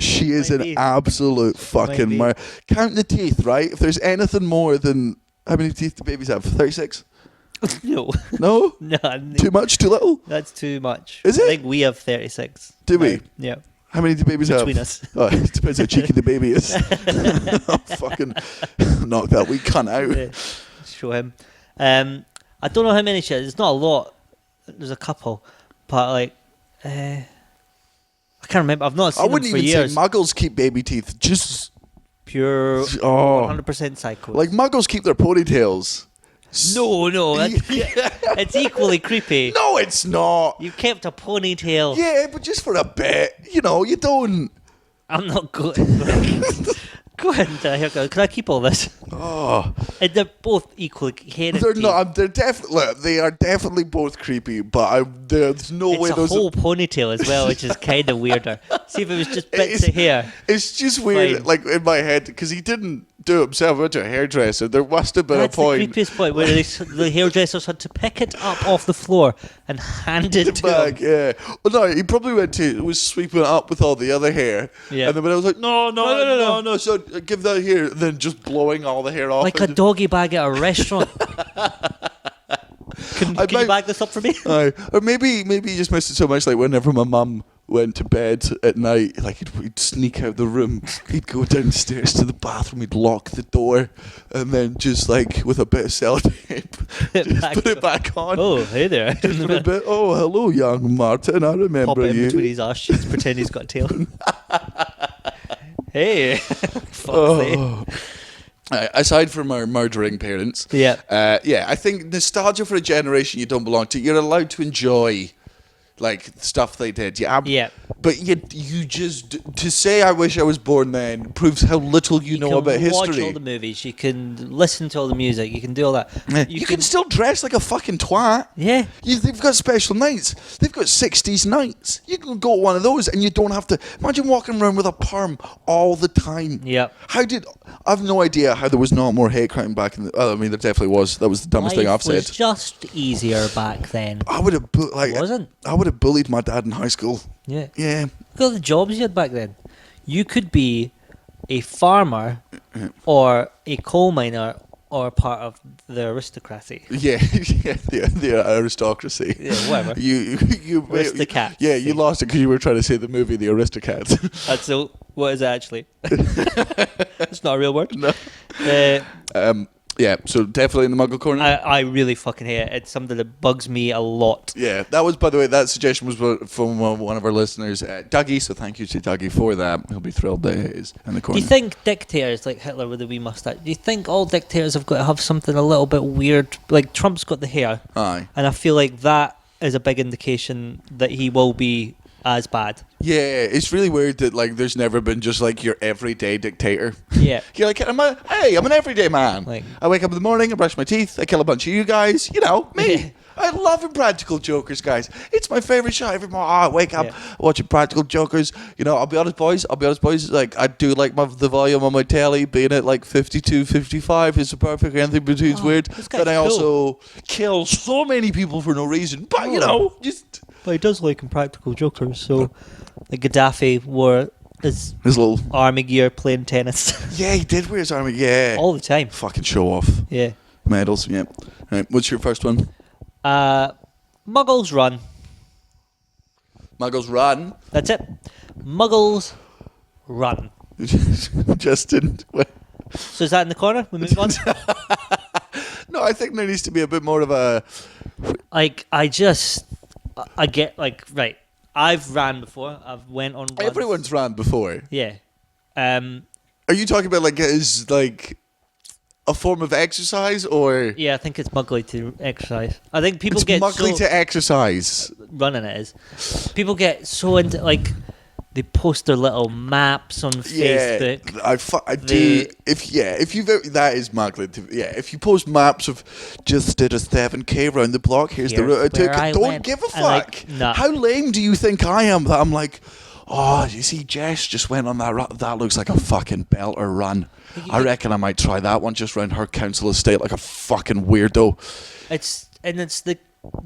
She is Might an be. absolute fucking be. murderer. Count the teeth, right? If there's anything more than how many teeth do babies have? 36? No. No? No. Too much? Too little? That's too much. Is it? I think we have 36. Do we? now. Yeah. How many do babies Between have? us. Oh, it depends how cheeky the baby is. Oh, fucking knock that wee cunt out. Yeah. Show him. I don't know how many she has. It's not a lot. There's a couple. But like, I can't remember. I've not I seen them wouldn't for even years. say muggles keep baby teeth. Just Pure 100% psycho. like muggles keep their ponytails. no. It's equally creepy. No, it's not. You kept a ponytail. Yeah, but just for a bit. You know, you don't. I'm not good. Go ahead and haircut. Can I keep all this? Oh, And they're both equally hairy. they're not. They're definitely. They are definitely both creepy. But there's no way It's a those. whole ponytail as well, which is kind of weirder. See if it was just bits of hair. It's just weird, Fine. like in my head, because he didn't do it himself. He went to a hairdresser. There must have been That's a point. the creepiest point where the hairdressers had to pick it up off the floor and hand it to Back, him. yeah. Well, no, he probably was sweeping it up with all the other hair. Yeah. And then when I was like, no, so give that here, and then just blowing all the hair off. Like a and doggy bag at a restaurant. Can you bag this up for me? Or maybe he just missed it so much. Like whenever my mum went to bed at night, like he'd sneak out the room, he'd go downstairs to the bathroom, he'd lock the door, and then just like with a bit of sellotape, just put it back on. Oh, hey there. Just put a bit, oh, hello, young Martin, I remember Pop it in you. between his arse cheeks, pretend he's got a tail. Hey. Fuck Oh. Aside from our murdering parents, Yeah. I think nostalgia for a generation you don't belong to. You're allowed to enjoy, like, stuff they did. Yeah. But you just to say I wish I was born then proves how little you know about You can watch history. all the movies. You can listen to all the music. You can do all that. You can still dress like a fucking twat. Yeah. They've got special nights. They've got 60s nights. You can go to one of those and you don't have to. Imagine walking around with a perm all the time. Yep. I have no idea how there was not more hate crime back in the. I mean, there definitely was. That was the dumbest thing I've Life was said. just easier back then. I would have Wasn't? I would have bullied my dad in high school. Yeah. Yeah. Look at the jobs you had back then. You could be a farmer or a coal miner or part of the aristocracy. Yeah, the aristocracy. Yeah, whatever. You Aristocats. Yeah, you lost it because you were trying to say the movie The Aristocats. That's so. What is it actually? It's not a real word. No. Yeah, so definitely in the Muggle corner. I really fucking hate it. It's something that bugs me a lot. Yeah, that was, by the way, that suggestion was from one of our listeners, Dougie, so thank you to Dougie for that. He'll be thrilled that it is in the Do corner. you think dictators, like Hitler with the wee moustache, do you think all dictators have got to have something a little bit weird? Like Trump's got the hair. Aye. And I feel like that is a big indication that he will be as bad. Yeah, it's really weird that, like, there's never been just, like, your everyday dictator. Yeah. You're like, I'm an everyday man. Like- I wake up in the morning, I brush my teeth, I kill a bunch of you guys. You know, me. Yeah. I love Impractical Jokers, guys. It's my favourite show. Every morning, I wake up, Yeah. watching Practical Jokers. You know, I'll be honest, boys. Like, I do like the volume on my telly being at, like, 52, 55 is the perfect. Anything between is weird. this guy's Then I cool. also kill so many people for no reason. But, you know, just... But he does like Impractical Jokers, so like Gaddafi wore his His little... army gear playing tennis Yeah, he did wear his army. Yeah. all the time. Fucking show off. Yeah. Medals, yeah. Right, what's your first one? Muggles Run. Muggles Run. That's it. Muggles Run. Justin. So is that in the corner? We move on. No, I think there needs to be a bit more of a... Like I get like right. I've ran before. I've went on runs. Everyone's ran before. Yeah. Are you talking about like as like a form of exercise or... Yeah, I think it's muggly to exercise. I think people It's get muggly so to exercise. running it is. People get so into like they post their little maps on Facebook. Yeah, I do. If you that is muggly. If you post maps of just did a 7K round the block, here's the Here's route I took. where I Don't went. give a fuck. And, like, nah. How lame do you think I am that I'm like, oh, you see, Jess just went on that. That looks like a fucking belter run. I reckon I might try that one just round her council estate like a fucking weirdo. It's the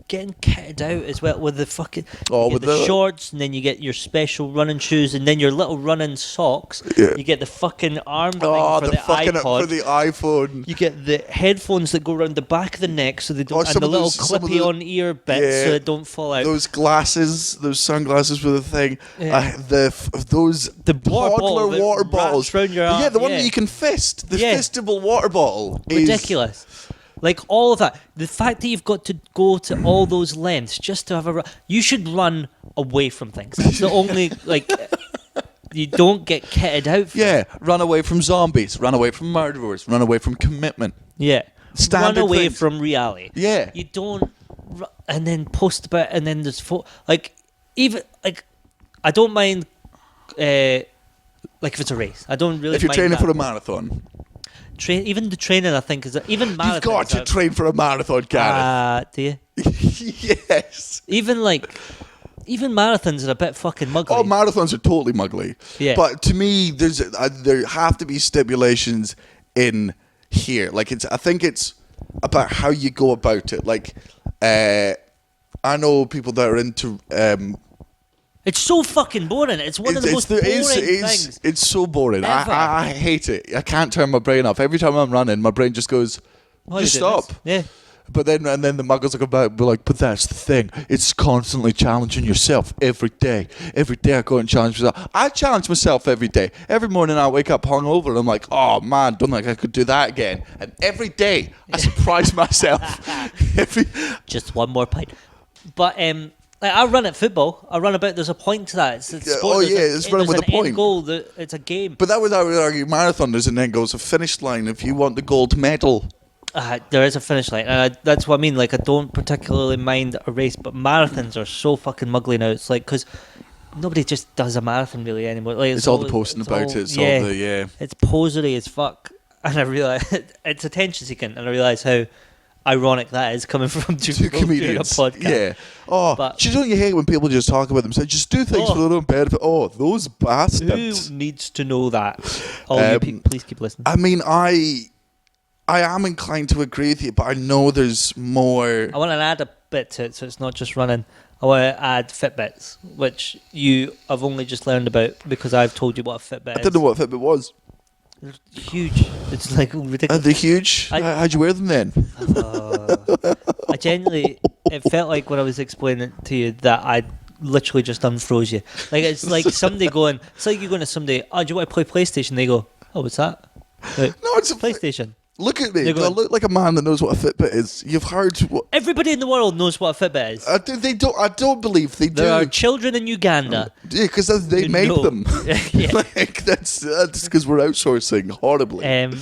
getting kitted out as well with the fucking Oh, with the the- shorts, and then you get your special running shoes, and then your little running socks. Yeah. You get the fucking arm thing Oh, for the fucking iPod. for the iPhone. You get the headphones that go around the back of the neck, so they don't, some and the of little some of clippy the- on ear bits, yeah. so they don't fall out. Those glasses, those sunglasses with a thing. Yeah. Those The water toddler bottle that water wraps bottles. round your Yeah, arm, the one yeah. that you can fist. The Yeah. fistable water bottle. is- Ridiculous. Like all of that. The fact that you've got to go to all those lengths just to have a run. You should run away from things. That's the only, like, you don't get kitted out for. Yeah, run away from zombies, run away from murderers, run away from commitment. Yeah. Standard Run away things. from reality. Yeah. You don't, and then post about, and then there's, like, even, like, I don't mind, like, if it's a race. I don't really If you're mind training that. for a marathon, Even the training, I think, is, even marathons. you've got to train for a marathon, Gareth. Do you? Yes. Even marathons are a bit fucking muggly. Oh, marathons are totally muggly. Yeah. But to me, there have to be stipulations in here. Like I think it's about how you go about it. Like, I know people that are into. It's so fucking boring. It's one of the most boring things. It's so boring. Ever. I hate it. I can't turn my brain off. Every time I'm running, my brain just goes, Why are just you doing stop. this? Yeah. But then the muggles will come back and be like, but that's the thing. It's constantly challenging yourself every day. Every day I go and challenge myself. I challenge myself every day. Every morning I wake up hungover and I'm like, oh man, don't think I could do that again. And every day I surprise myself. Just one more pint. But like I run at football. I run about. There's a point to that. It's sport. It's running with a point. End goal. It's a game. But that was, I would argue, marathon. There's an end goal. It's a finish line if you want the gold medal. There is a finish line, and that's what I mean. Like, I don't particularly mind a race, but marathons are so fucking muggly now. It's like, because nobody just does a marathon really anymore. Like, it's all the posting about it. It's all the It's posery as fuck, and I realise it's attention seeking, and I realise how ironic that is coming from two comedians doing a podcast. Yeah. Oh, don't you hate when people just talk about themselves? Just do things for their own benefit. Oh, those bastards. Who needs to know that? You people, please keep listening. I mean, I am inclined to agree with you, but I know there's more. I want to add a bit to it, so it's not just running. I want to add Fitbits, which you have only just learned about because I've told you what a Fitbit is. I didn't know what a Fitbit was. They're huge. It's like ridiculous. Are they huge? How'd you wear them then? I genuinely, it felt like when I was explaining it to you that I literally just unfroze you. Like, it's like somebody going, it's like you going to somebody, oh, do you want to play PlayStation? They go, oh, what's that? Like, no, it's a PlayStation. Look at me. Do I look like a man that knows what a Fitbit is? You've heard what... Everybody in the world knows what a Fitbit is. I don't believe they do. There are children in Uganda. Yeah, because they made them. Yeah. Like, that's because we're outsourcing horribly. And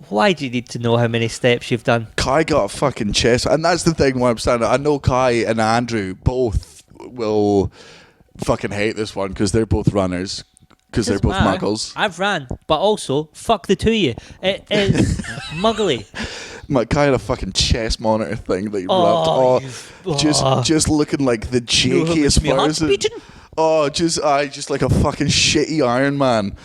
why do you need to know how many steps you've done? Kai got a fucking chest, and that's the thing where I'm standing. I know Kai and Andrew both will fucking hate this one because they're both runners. Because they're both muggles. I've ran, but also, fuck the two of you. It is muggly. Kai had a fucking chest monitor thing that he rubbed. Just looking like the jakeyest person. Just like a fucking shitty Iron Man.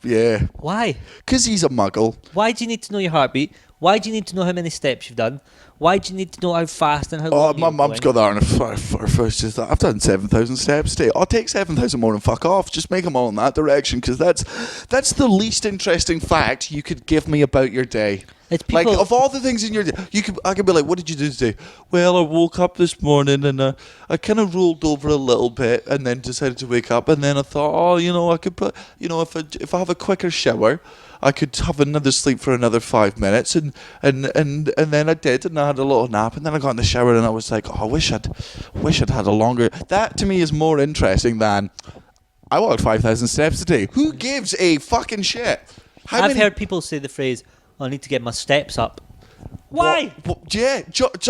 Yeah. Why? Because he's a muggle. Why do you need to know your heartbeat? Why do you need to know how many steps you've done? Why do you need to know how fast and how long my mum's got that on her first. Just I've done 7,000 steps today. I'll take 7,000 more and fuck off. Just make them all in that direction, because that's the least interesting fact you could give me about your day. It's people, like, of all the things in your day, I could be like, what did you do today? Well, I woke up this morning and I kind of rolled over a little bit and then decided to wake up, and then I thought, I could put, if I have a quicker shower, I could have another sleep for another 5 minutes, and then I did, and I had a little nap, and then I got in the shower and I was like, oh, I wish I'd had a longer. That to me is more interesting than I walked 5,000 steps today. Who gives a fucking shit? I've heard people say the phrase, I need to get my steps up. Why? Yeah,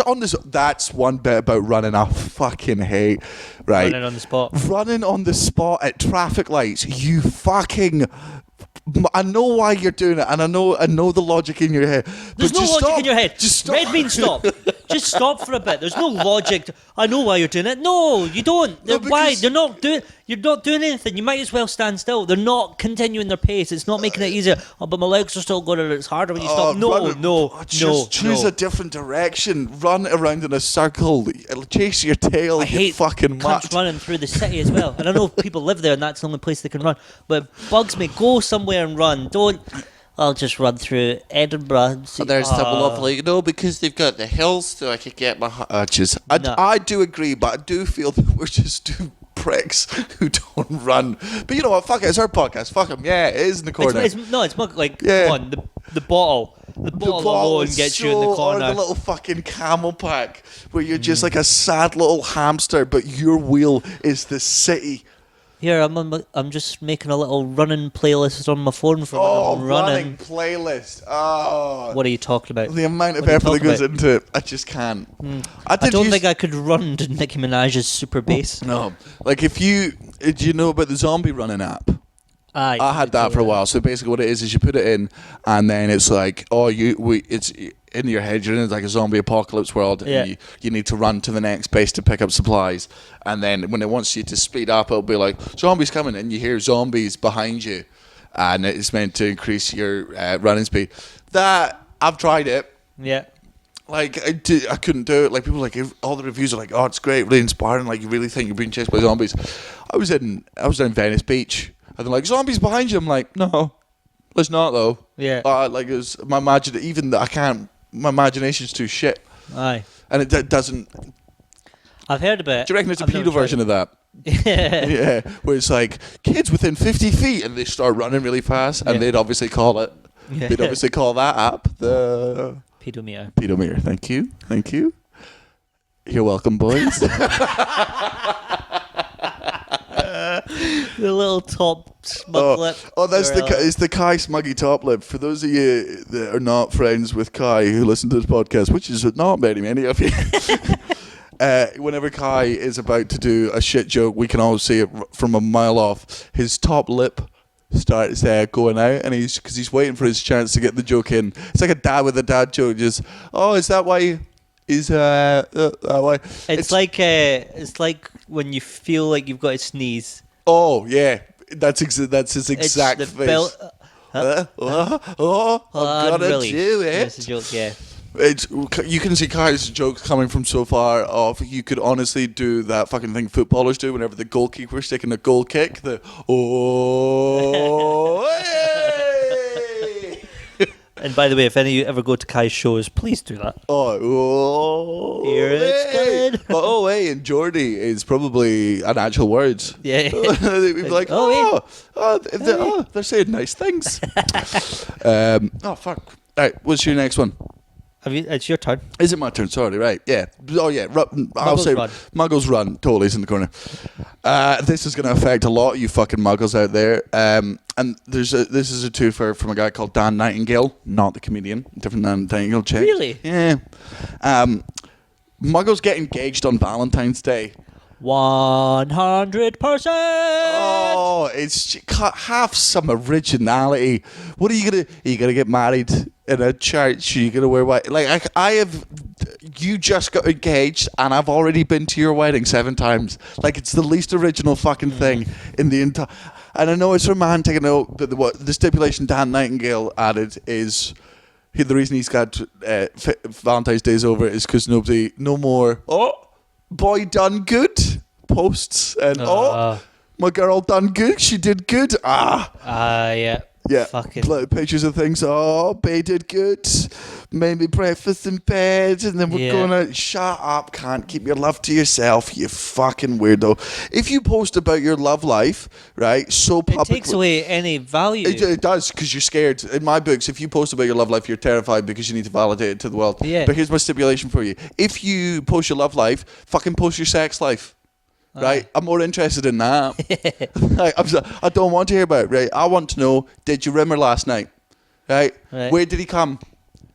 on this, that's one bit about running I fucking hate. Right, running on the spot. Running on the spot at traffic lights. You fucking. I know why you're doing it, and I know the logic in your head. There's no logic in your head. Just stop. Red means stop. Just stop for a bit. There's no logic. I know why you're doing it. No, you don't. Why? You're not doing anything. You might as well stand still. They're not continuing their pace. It's not making it easier. Oh, but my legs are still going, and it's harder when you stop. No. Choose a different direction. Run around in a circle. Chase your tail. I hate fucking mutt. Running through the city as well. And I know people live there, and that's the only place they can run. But it bugs me. Go somewhere and run. Don't. I'll just run through Edinburgh. There's some lovely, because they've got the hills, so I could get my. I do agree, but I do feel that we're just two pricks who don't run. But you know what? Fuck it. It's our podcast. Fuck them. Yeah, it is in the corner. It's like, come on, the bottle. The bottle alone gets you in the corner. Or the little fucking camel pack where you're just like a sad little hamster, but your wheel is the city. Here, I'm just making a little running playlist on my phone for when I'm running. Playlist. Oh. What are you talking about? The amount of effort that goes into it, I just can't. I don't think I could run to Nicki Minaj's Super Bass. No. Like, do you know about the zombie running app? I had that for a while. So basically what it is you put it in, and then it's like, it's in your head, you're in like a zombie apocalypse world, and you need to run to the next base to pick up supplies, and then when it wants you to speed up, it'll be like, zombies coming, and you hear zombies behind you, and it's meant to increase your running speed. That, I've tried it. Yeah. Like, I couldn't do it. Like, people like, all the reviews are like, oh, it's great, really inspiring, like, you really think you're being chased by zombies. I was in Venice Beach, and they're like, zombies behind you. I'm like, no. It's not though. Yeah. Like it's my imagination's too shit, Aye. and it doesn't. I've heard about it. Do you reckon it's a I've never pedo tried version it. of that? Yeah. Yeah, where it's like kids within 50 feet, and they start running really fast, and Yeah. they'd obviously call it. Yeah. They'd obviously call that app the Pedometer. pedometer. Thank you. You're welcome, boys. The little top smug lip. That's gorilla. it's the Kai Smuggy Top Lip. For those of you that are not friends with Kai who listen to this podcast, which is not many of you, whenever Kai is about to do a shit joke, we can always see it from a mile off. His top lip starts going out, and he's waiting for his chance to get the joke in. It's like a dad with a dad joke. Just, is that why? Is that why? It's like when you feel like you've got to sneeze. Oh yeah, that's his exact It's the face. bell- I'm gonna really? do it. That's a joke, yeah. You can see Kai's jokes coming from so far off. You could honestly do that fucking thing footballers do whenever the goalkeeper's taking a goal kick. Hey! And by the way, if any of you ever go to Kai's shows, please do that. Here it's hey. good. But hey, and Geordie is probably an actual word. Yeah. They'd be like, they're saying nice things. Fuck. Right, what's your next one? It's your turn. Is it my turn? Sorry, right. Yeah. Oh, yeah. I'll say Run. Muggles Run. Totally is in the corner. This is going to affect a lot of you fucking Muggles out there. And this is a twofer from a guy called Dan Nightingale. Not the comedian. Different Dan Nightingale. Check. Really? Yeah. Muggles get engaged on Valentine's Day. 100%. Oh, have some originality. What are you gonna? Are you gonna get married in a church? Are you gonna wear white? Like I have. You just got engaged, and I've already been to your wedding 7 times. Like it's the least original fucking thing in the entire. And I know it's romantic. I know, but what the stipulation Dan Nightingale added is. The reason he's got Valentine's Day's over is because no more. Boy done good posts and my girl done good, she did good. Yeah. Fucking pictures of things. Bae did good, made me breakfast in bed, and then we're gonna shut up, can't keep your love to yourself, you fucking weirdo. If you post about your love life, right, so publicly, it takes away any value. it does, because you're scared. In my books, if you post about your love life, you're terrified because you need to validate it to the world. Yeah. But here's my stipulation for you. If you post your love life, fucking post your sex life. Right? I'm more interested in that. I don't want to hear about it, right? I want to know, did you rim her last night? Right? Where did he come?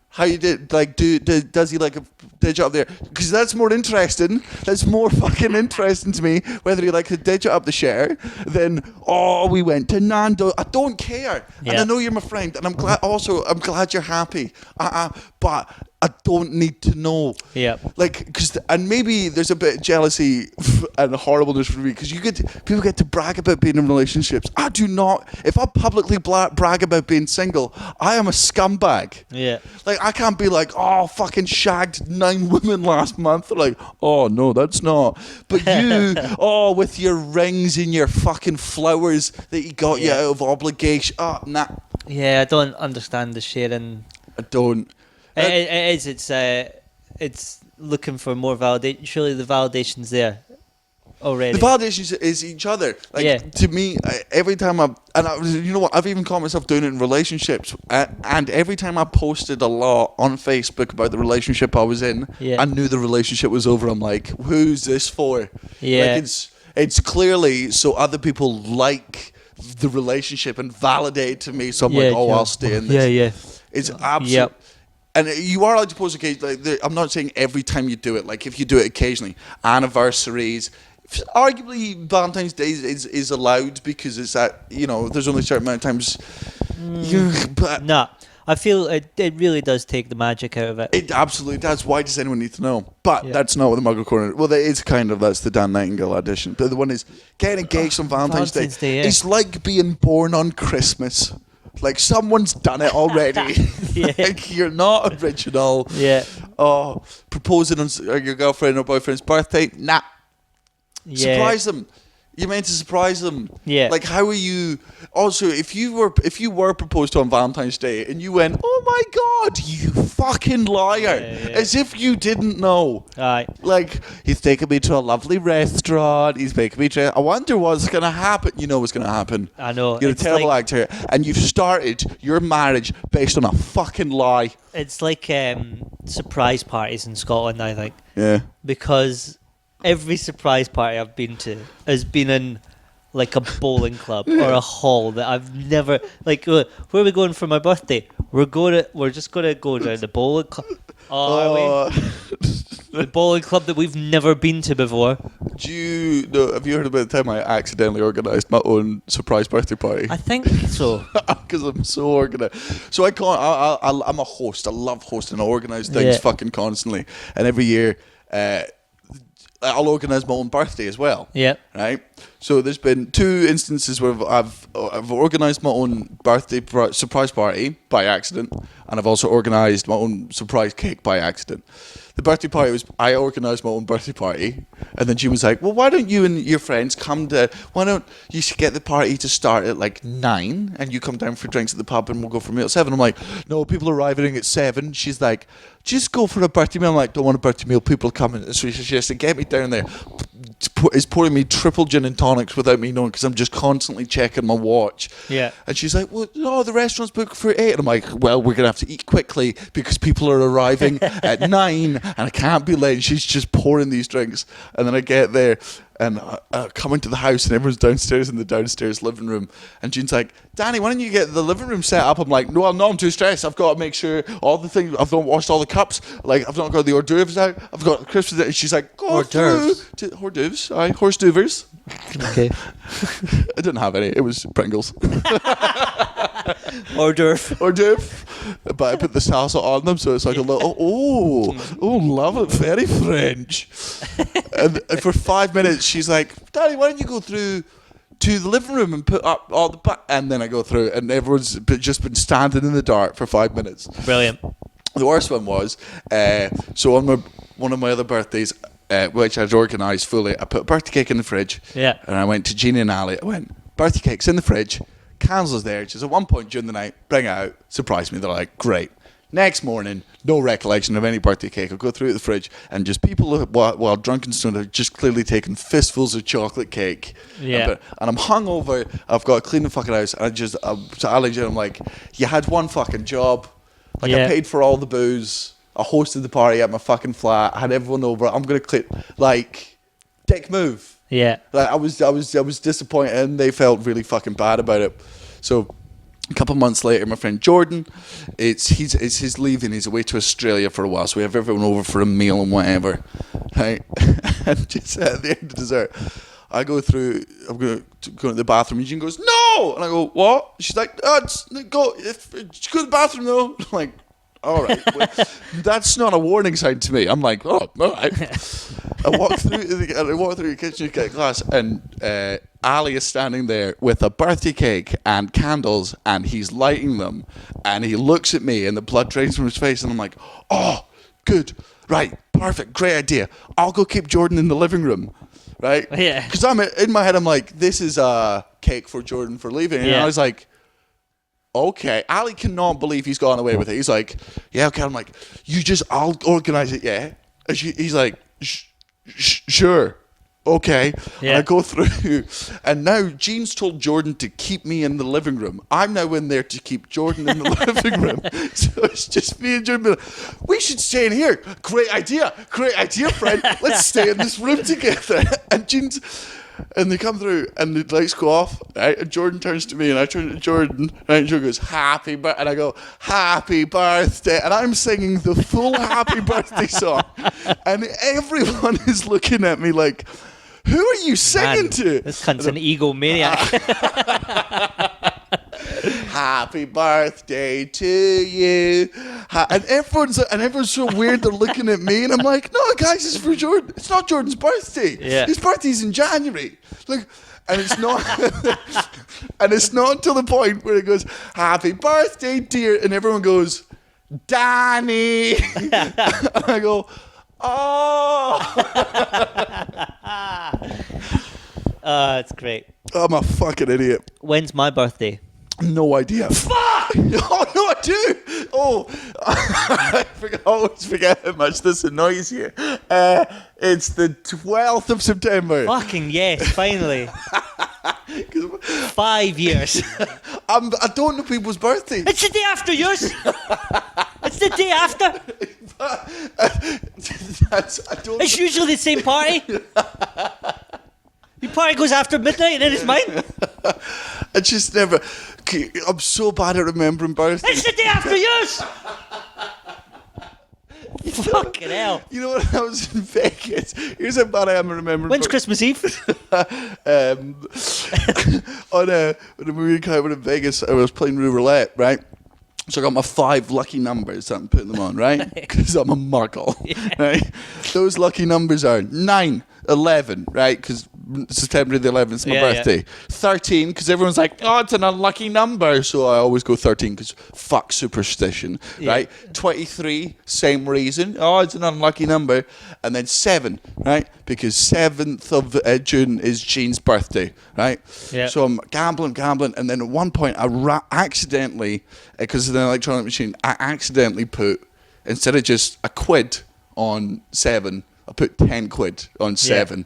How you did, like, does he like a digit up there? Because that's more interesting. That's more fucking interesting to me, whether he like a digit up the share than, we went to Nando. I don't care. Yeah. And I know you're my friend, and I'm glad you're happy. But I don't need to know. Yeah. Like, and maybe there's a bit of jealousy and horribleness for me, because people get to brag about being in relationships. I do not. If I publicly brag about being single, I am a scumbag. Yeah. Like, I can't be like, fucking shagged 9 women last month. Like, no, that's not. But you, with your rings and your fucking flowers that you got you out of obligation. Nah. Yeah, I don't understand the sharing. I don't. It is. It's looking for more validation. Surely the validation's there already. The validation is each other. Like, to me, every time you know what? I've even caught myself doing it in relationships. And every time I posted a lot on Facebook about the relationship I was in, I knew the relationship was over. I'm like, who's this for? Yeah. Like, it's clearly so other people like the relationship and validate it to me. So I'm like, I'll stay in this. Yeah. It's absolute. And you are allowed to post occasionally. Like, I'm not saying every time you do it. Like, if you do it occasionally, anniversaries, arguably Valentine's Day is allowed, because it's at, there's only a certain amount of times. Nah, I feel it really does take the magic out of it. It absolutely does. Why does anyone need to know? But that's not what the Muggle Corner. Well, that's the Dan Nightingale edition. But the one is getting engaged on Valentine's Day. Yeah. It's like being born on Christmas. Like, someone's done it already. Like, you're not original. Yeah. Proposing on your girlfriend or boyfriend's birthday? Nah. Yeah. Surprise them. You're meant to surprise them. Yeah. Like, how are you? Also, if you were proposed to on Valentine's Day and you went, "Oh my God, you fucking liar," Yeah. as if you didn't know. Aye. Like, he's taking me to a lovely restaurant. He's making me. I wonder what's gonna happen. You know what's gonna happen. I know. You're a It's terrible like- actor, and you've started your marriage based on a fucking lie. It's like surprise parties in Scotland, I think, Yeah. because every surprise party I've been to has been in like a bowling club or a hall that I've never like. Where are we going for my birthday? We're just gonna go down the bowling club. Oh, are we? The bowling club that we've never been to before. Do you know? Have you heard about the time I accidentally organised my own surprise birthday party? I think so. Because I'm so organised. So I can't. I'm a host. I love hosting. I organise things Yeah. fucking constantly, and every year I'll organise my own birthday as well. Yeah. Right. So there's been 2 instances where I've organised my own birthday surprise party by accident, and I've also organised my own surprise cake by accident. The birthday party was, I organised my own birthday party, and then Jean was like, "Well, why don't you and your friends why don't you get the party to start at like 9, and you come down for drinks at the pub, and we'll go for a meal at 7." I'm like, "No, people are arriving at 7. She's like, "Just go for a birthday meal." I'm like, "Don't want a birthday meal, people are coming." So she has to get me down there. Is pouring me triple gin and tonics without me knowing, because I'm just constantly checking my watch. Yeah. And she's like, "Well, no, the restaurant's booked for 8. And I'm like, "Well, we're gonna have to eat quickly because people are arriving at 9, and I can't be late." And she's just pouring these drinks, and then I get there and I come into the house, and everyone's downstairs in the downstairs living room. And Jean's like, "Danny, why don't you get the living room set up?" I'm like, "No, I'm too stressed. I've got to make sure all the things. I've not washed all the cups. Like, I've not got the hors d'oeuvres out. I've got Christmas." And she's like, "Go Hors d'oeuvres? through to hors d'oeuvres. Aye, horse d'oeuvres." Okay. I didn't have any. It was Pringles. Hors d'oeuvre. Hors d'oeuvre. But I put the salsa on them, so it's like a little, love it, very French. And for 5 minutes, she's like, "Daddy, why don't you go through to the living room and put up all the..." And then I go through, and everyone's just been standing in the dark for 5 minutes. Brilliant. The worst one was, so on one of my other birthdays, which I'd organised fully, I put a birthday cake in the fridge. Yeah. And I went to Jeannie and Ali. I went, "Birthday cake's in the fridge. Candles there." Just at one point during the night, bring it out, surprise me. They're like, "Great." Next morning, no recollection of any birthday cake. I'll go through the fridge, and just people while drunk and stoned are just clearly taking fistfuls of chocolate cake. Yeah. And I'm hungover. I've got to clean the fucking house. And to Ali, I'm like, "You had one fucking job. Like, Yeah. I paid for all the booze. I hosted the party at my fucking flat. I had everyone over. I'm gonna clean, like, dick move." Yeah. Like, I was disappointed, and they felt really fucking bad about it. So a couple months later, my friend Jordan, it's his leaving. He's away to Australia for a while, so we have everyone over for a meal and whatever, right? And just at the end of dessert, I'm going to go to the bathroom, and Jean goes, "No!" And I go, "What?" She's like, go to the bathroom though." I'm like, "All right." Well, that's not a warning sign to me. I'm like, "Oh, all right." I walk through the kitchen to get a glass, and Ali is standing there with a birthday cake and candles, and he's lighting them, and he looks at me, and the blood drains from his face, and I'm like, "Oh, good, right, perfect, great idea. I'll go keep Jordan in the living room." Right? Yeah. Because I'm in my head, I'm like, "This is a cake for Jordan for leaving," and Yeah. I was like, "Okay." Ali cannot believe he's gone away with it. He's like, "Yeah, okay." I'm like, I'll organise it, yeah. And he's like, "Sure, okay." Yeah. And I go through, and now Jean's told Jordan to keep me in the living room. I'm now in there to keep Jordan in the living room. So it's just me and Jordan being like, "We should stay in here. Great idea, friend. Let's stay in this room together." And they come through, and the lights go off, right? And Jordan turns to me, and I turn to Jordan, right? And Jordan goes, "Happy birthday," and I go, "Happy birthday," and I'm singing the full Happy Birthday song, and everyone is looking at me like, "Who are you singing Man, to?" This cunt's an egomaniac. "Happy birthday to you," and everyone's so weird. They're looking at me, and I'm like, "No, guys, it's for Jordan. It's not Jordan's birthday. Yeah. His birthday's in January." Like, and it's not, and it's not until the point where it goes, "Happy birthday, dear," and everyone goes, "Danny," and I go, "Oh." It's great. I'm a fucking idiot. When's my birthday? No idea. Fuck! Oh, no, I do. Oh, I always forget how much this annoys you. It's the 12th of September. Fucking yes, finally. 5 years. I don't know people's birthdays. It's the day after yours. It's the day after. I don't. It's usually the same party. Your party goes after midnight and then it's mine. I just never. I'm so bad at remembering birthdays. It's the day after yours. Fucking hell. You know what? I was in Vegas. Here's how bad I am at remembering. When's Christmas Eve? On a movie came in Vegas, I was playing roulette, right? So I got my 5 lucky numbers that I'm putting them on, right? Because I'm a muggle, right? Those lucky numbers are 9, 11, right? Because September the 11th is my birthday. 13, because everyone's like, oh, it's an unlucky number. So I always go 13, because fuck superstition, right? 23, same reason. Oh, it's an unlucky number. And then 7, right? Because 7th of June is Jean's birthday, right? Yeah. So I'm gambling. And then at one point, I accidentally, because of the electronic machine, I accidentally put, instead of just a quid on 7, I put 10 quid on 7.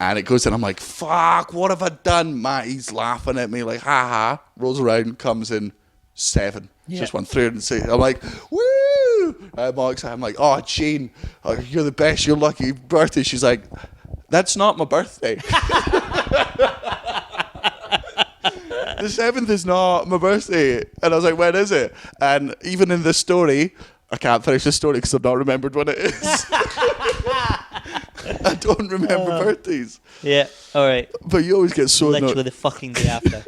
And it goes in, I'm like, fuck, what have I done? Matty's laughing at me like, ha. Rolls around, comes in 7. Just won 306. I'm like, woo! I'm all excited. I'm like, oh, Jean, you're the best. You're lucky. Birthday. She's like, that's not my birthday. The 7th is not my birthday. And I was like, when is it? And even in this story, I can't finish the story because I've not remembered when it is. I don't remember birthdays. Yeah, alright. But you always get so Literally the fucking day after.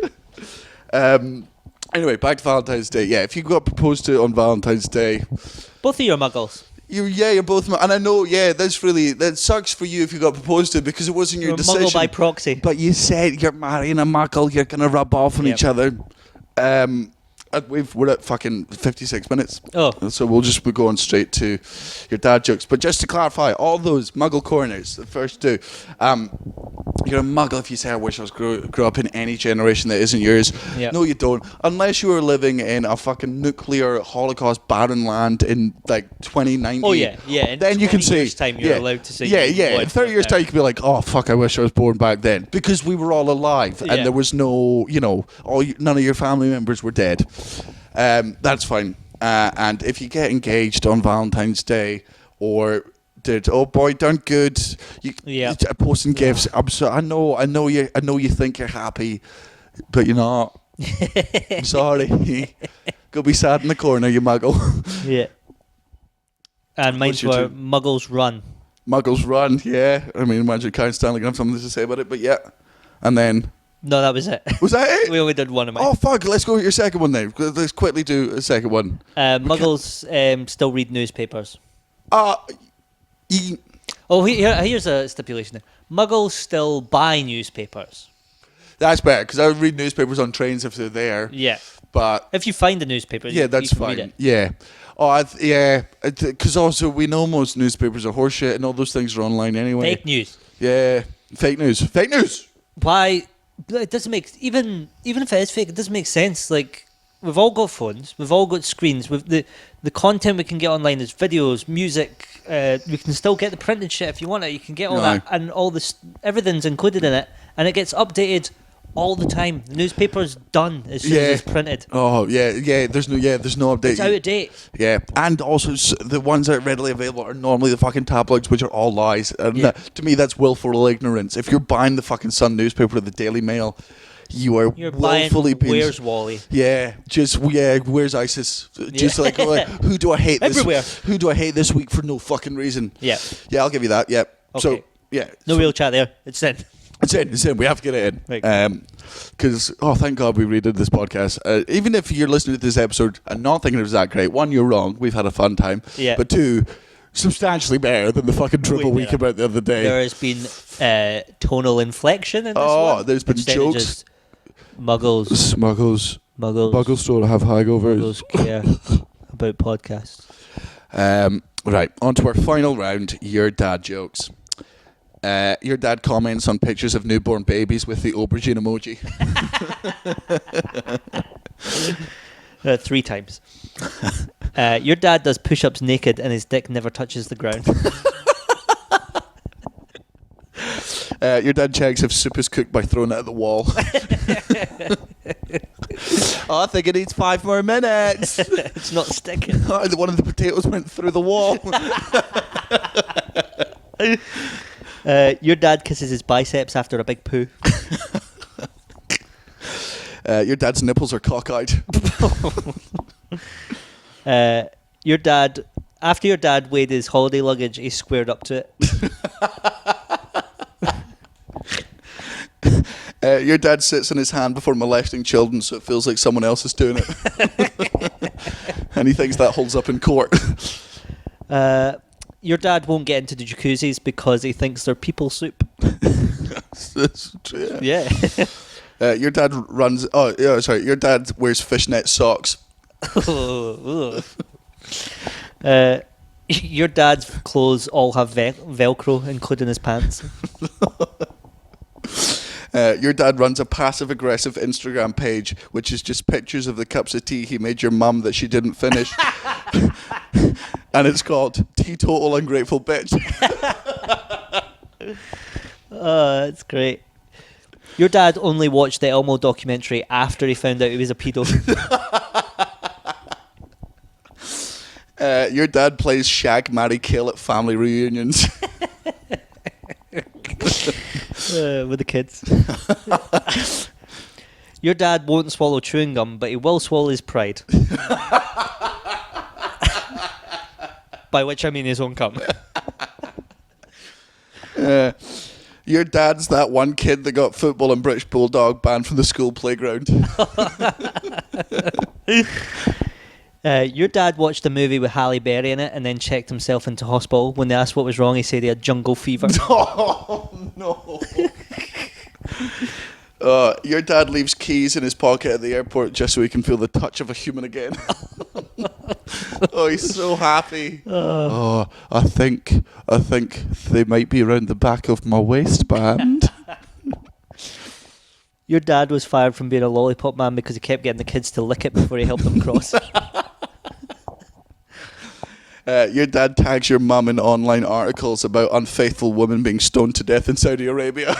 Anyway, back to Valentine's Day. Yeah, if you got proposed to on Valentine's Day, Both of you are muggles. you're both. And I know, that sucks for you if you got proposed to because it wasn't your You're a decision. muggle by proxy. But you said you're marrying a muggle, you're gonna rub off on each other. We're at fucking 56 minutes. Oh. So we'll go on straight to your dad jokes. But just to clarify, all those muggle corners, the first 2, you're a muggle if you say, I wish I was grew up in any generation that isn't yours. Yeah. No, you don't. Unless you were living in a fucking nuclear Holocaust barren land in like 2090. Oh, yeah. In Then you can 20 say, years' time, you're allowed to say. In 30 years' time, you can be like, oh, fuck, I wish I was born back then. Because we were all alive and there was no, none of your family members were dead. That's fine. And if you get engaged on Valentine's Day or oh boy, done good. You're posting gifts. I know you think you're happy, but you're not. I'm sorry. Go be sad in the corner, you muggle. Yeah. And mine What's your were Muggles Run. Muggles Run, yeah. I mean, imagine Karen Stanley have something to say about it, but yeah. And then No, that was it. was that it? We only did one of mine. Oh fuck! Let's go with your second one then. Let's quickly do a second one. Muggles still read newspapers. Here's a stipulation there. Muggles still buy newspapers. That's better because I would read newspapers on trains if they're there. Yeah. But If you find the newspaper, yeah, that's you can fine. read it. Yeah. Because also we know most newspapers are horseshit and all those things are online anyway. Fake news. Yeah, fake news. Fake news. Why? It doesn't make even if it is fake, it doesn't make sense. Like we've all got phones, we've all got screens. With the content we can get online is videos, music. We can still get the printed shit if you want it. You can get all that, and all this. Everything's included in it, and it gets updated all the time. The newspaper's done as soon as it's printed. Oh yeah. There's no update. It's out of date. Yeah, and also the ones that are readily available are normally the fucking tabloids, which are all lies. And to me, that's willful ignorance. If you're buying the fucking Sun newspaper or the Daily Mail, you're willfully buying being. Where's Wally? Yeah, where's ISIS? Just like who do I hate? Everywhere. Who do I hate this week for no fucking reason? Yeah. Yeah, I'll give you that. Yeah. Okay. So yeah. No real chat there. It's in. It's in. We have to get it in. Right. Because, thank God we redid this podcast. Even if you're listening to this episode and not thinking it was that great, 1, you're wrong. We've had a fun time. Yeah. But 2, substantially better than the fucking dribble we came out the other day. There has been tonal inflection in this one. There's been Instead of jokes. just Muggles Muggles don't have hangovers. Muggles care about podcasts. Right, on to our final round, your dad jokes. Your dad comments on pictures of newborn babies with the aubergine emoji. 3 times. Your dad does push-ups naked and his dick never touches the ground. Your dad checks if soup is cooked by throwing it at the wall. Oh, I think it needs 5 more minutes. It's not sticking. One of the potatoes went through the wall. Your dad kisses his biceps after a big poo. Your dad's nipples are cockeyed. Your dad, after your dad weighed his holiday luggage, he squared up to it. Your dad sits on his hand before molesting children, so it feels like someone else is doing it. And he thinks that holds up in court. Your dad won't get into the jacuzzis because he thinks they're people soup. That's true, Yeah. Your dad runs. Oh, yeah. Sorry. Your dad wears fishnet socks. Your dad's clothes all have Velcro, including his pants. Your dad runs a passive-aggressive Instagram page, which is just pictures of the cups of tea he made your mum that she didn't finish. And it's called Teetotal Ungrateful Bitch. Oh, that's great. Your dad only watched the Elmo documentary after he found out he was a pedo. Your dad plays shag, marry, kill at family reunions. With the kids. Your dad won't swallow chewing gum, but he will swallow his pride. By which I mean his own cum. Your dad's that one kid that got football and British Bulldog banned from the school playground. Your dad watched a movie with Halle Berry in it and then checked himself into hospital. When they asked what was wrong, he said he had jungle fever. Oh, no. Your dad leaves keys in his pocket at the airport just so he can feel the touch of a human again. Oh, he's so happy. Oh, I think they might be around the back of my waistband. Your dad was fired from being a lollipop man because he kept getting the kids to lick it before he helped them cross. Your dad tags your mum in online articles about unfaithful women being stoned to death in Saudi Arabia.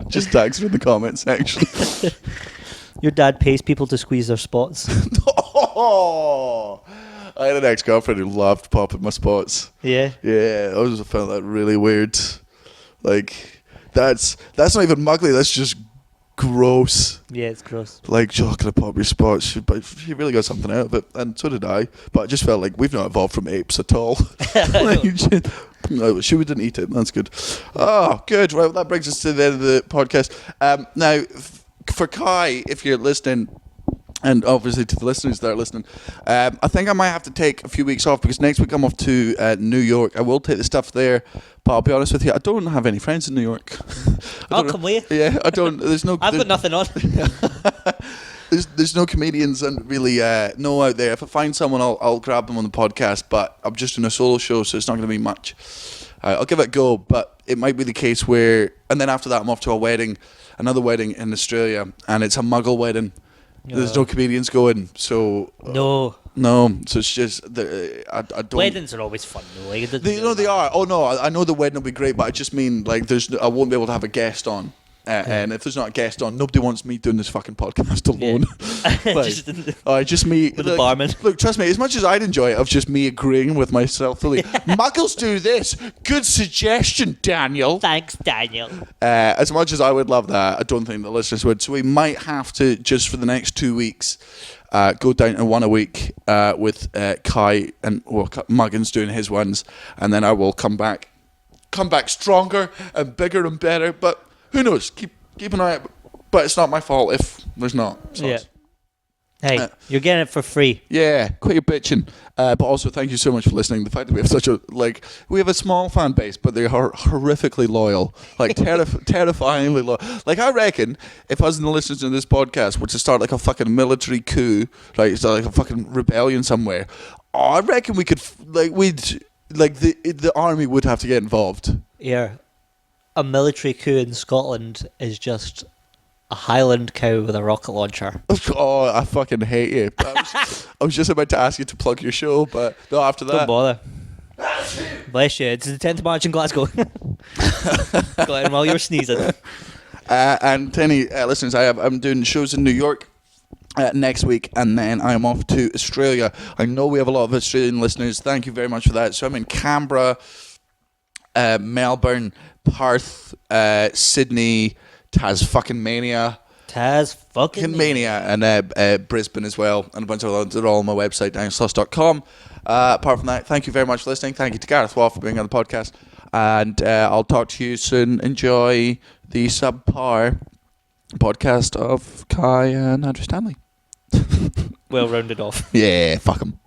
Just tags her in the comment section. Your dad pays people to squeeze their spots. Oh, I had an ex-girlfriend who loved popping my spots. Yeah. Yeah, I always found that really weird. Like, that's not even muggly, that's just gross. Yeah, it's gross. Like, chocolate pop your spots. She really got something out of it, and so did I. But I just felt like we've not evolved from apes at all. No, she didn't eat it. That's good. Oh, good. Right, well, that brings us to the end of the podcast. Now, for Kai, if you're listening, and obviously to the listeners that are listening, I think I might have to take a few weeks off because next week I'm off to New York. I will take the stuff there, but I'll be honest with you, I don't have any friends in New York. I'll come with you. Yeah, I don't. There's no. I've got nothing on. There's no comedians and really no out there. If I find someone, I'll grab them on the podcast. But I'm just in a solo show, so it's not going to be much. I'll give it a go, but it might be the case where, and then after that, I'm off to a wedding, another wedding in Australia, and it's a Muggle wedding. There's no comedians going, so No. So it's just I don't. Weddings are always fun, though. Like, They are. Oh no, I know the wedding will be great, but I just mean like I won't be able to have a guest on. And if there's not a guest on, nobody wants me doing this fucking podcast alone. Just me with the barman. Look, trust me, as much as I'd enjoy it, of just me agreeing with myself fully. Muggles do this. Good suggestion, Daniel. Thanks, Daniel. As much as I would love that, I don't think the listeners would. So we might have to, just for the next 2 weeks, go down to one a week with Kai and Muggins doing his ones, and then I will come back stronger and bigger and better. But who knows? Keep an eye out. But it's not my fault if there's not. So Yeah. Hey, you're getting it for free. Yeah, quit your bitching. But also, thank you so much for listening. The fact that we have we have a small fan base, but they are horrifically loyal, like terrifyingly loyal. Like, I reckon if us and the listeners to this podcast were to start like a fucking military coup, like a fucking rebellion somewhere, I reckon we could the army would have to get involved. Here, a military coup in Scotland is just a Highland cow with a rocket launcher. Oh, I fucking hate you. I was just about to ask you to plug your show, but no, after Don't that. bother. Bless you. It's the 10th of March in Glasgow. Got in while you were sneezing. And to any listeners, I'm doing shows in New York next week, and then I'm off to Australia. I know we have a lot of Australian listeners. Thank you very much for that. So I'm in Canberra, Melbourne, Perth, Sydney, Tasmania, and Brisbane as well, and a bunch of others. They're all on my website, danielsloss.com. Apart from that, thank you very much for listening. Thank you to Gareth Waugh for being on the podcast, and I'll talk to you soon. Enjoy the subpar podcast of Kai and Andrew Stanley. Well rounded off. Yeah, fuck 'em.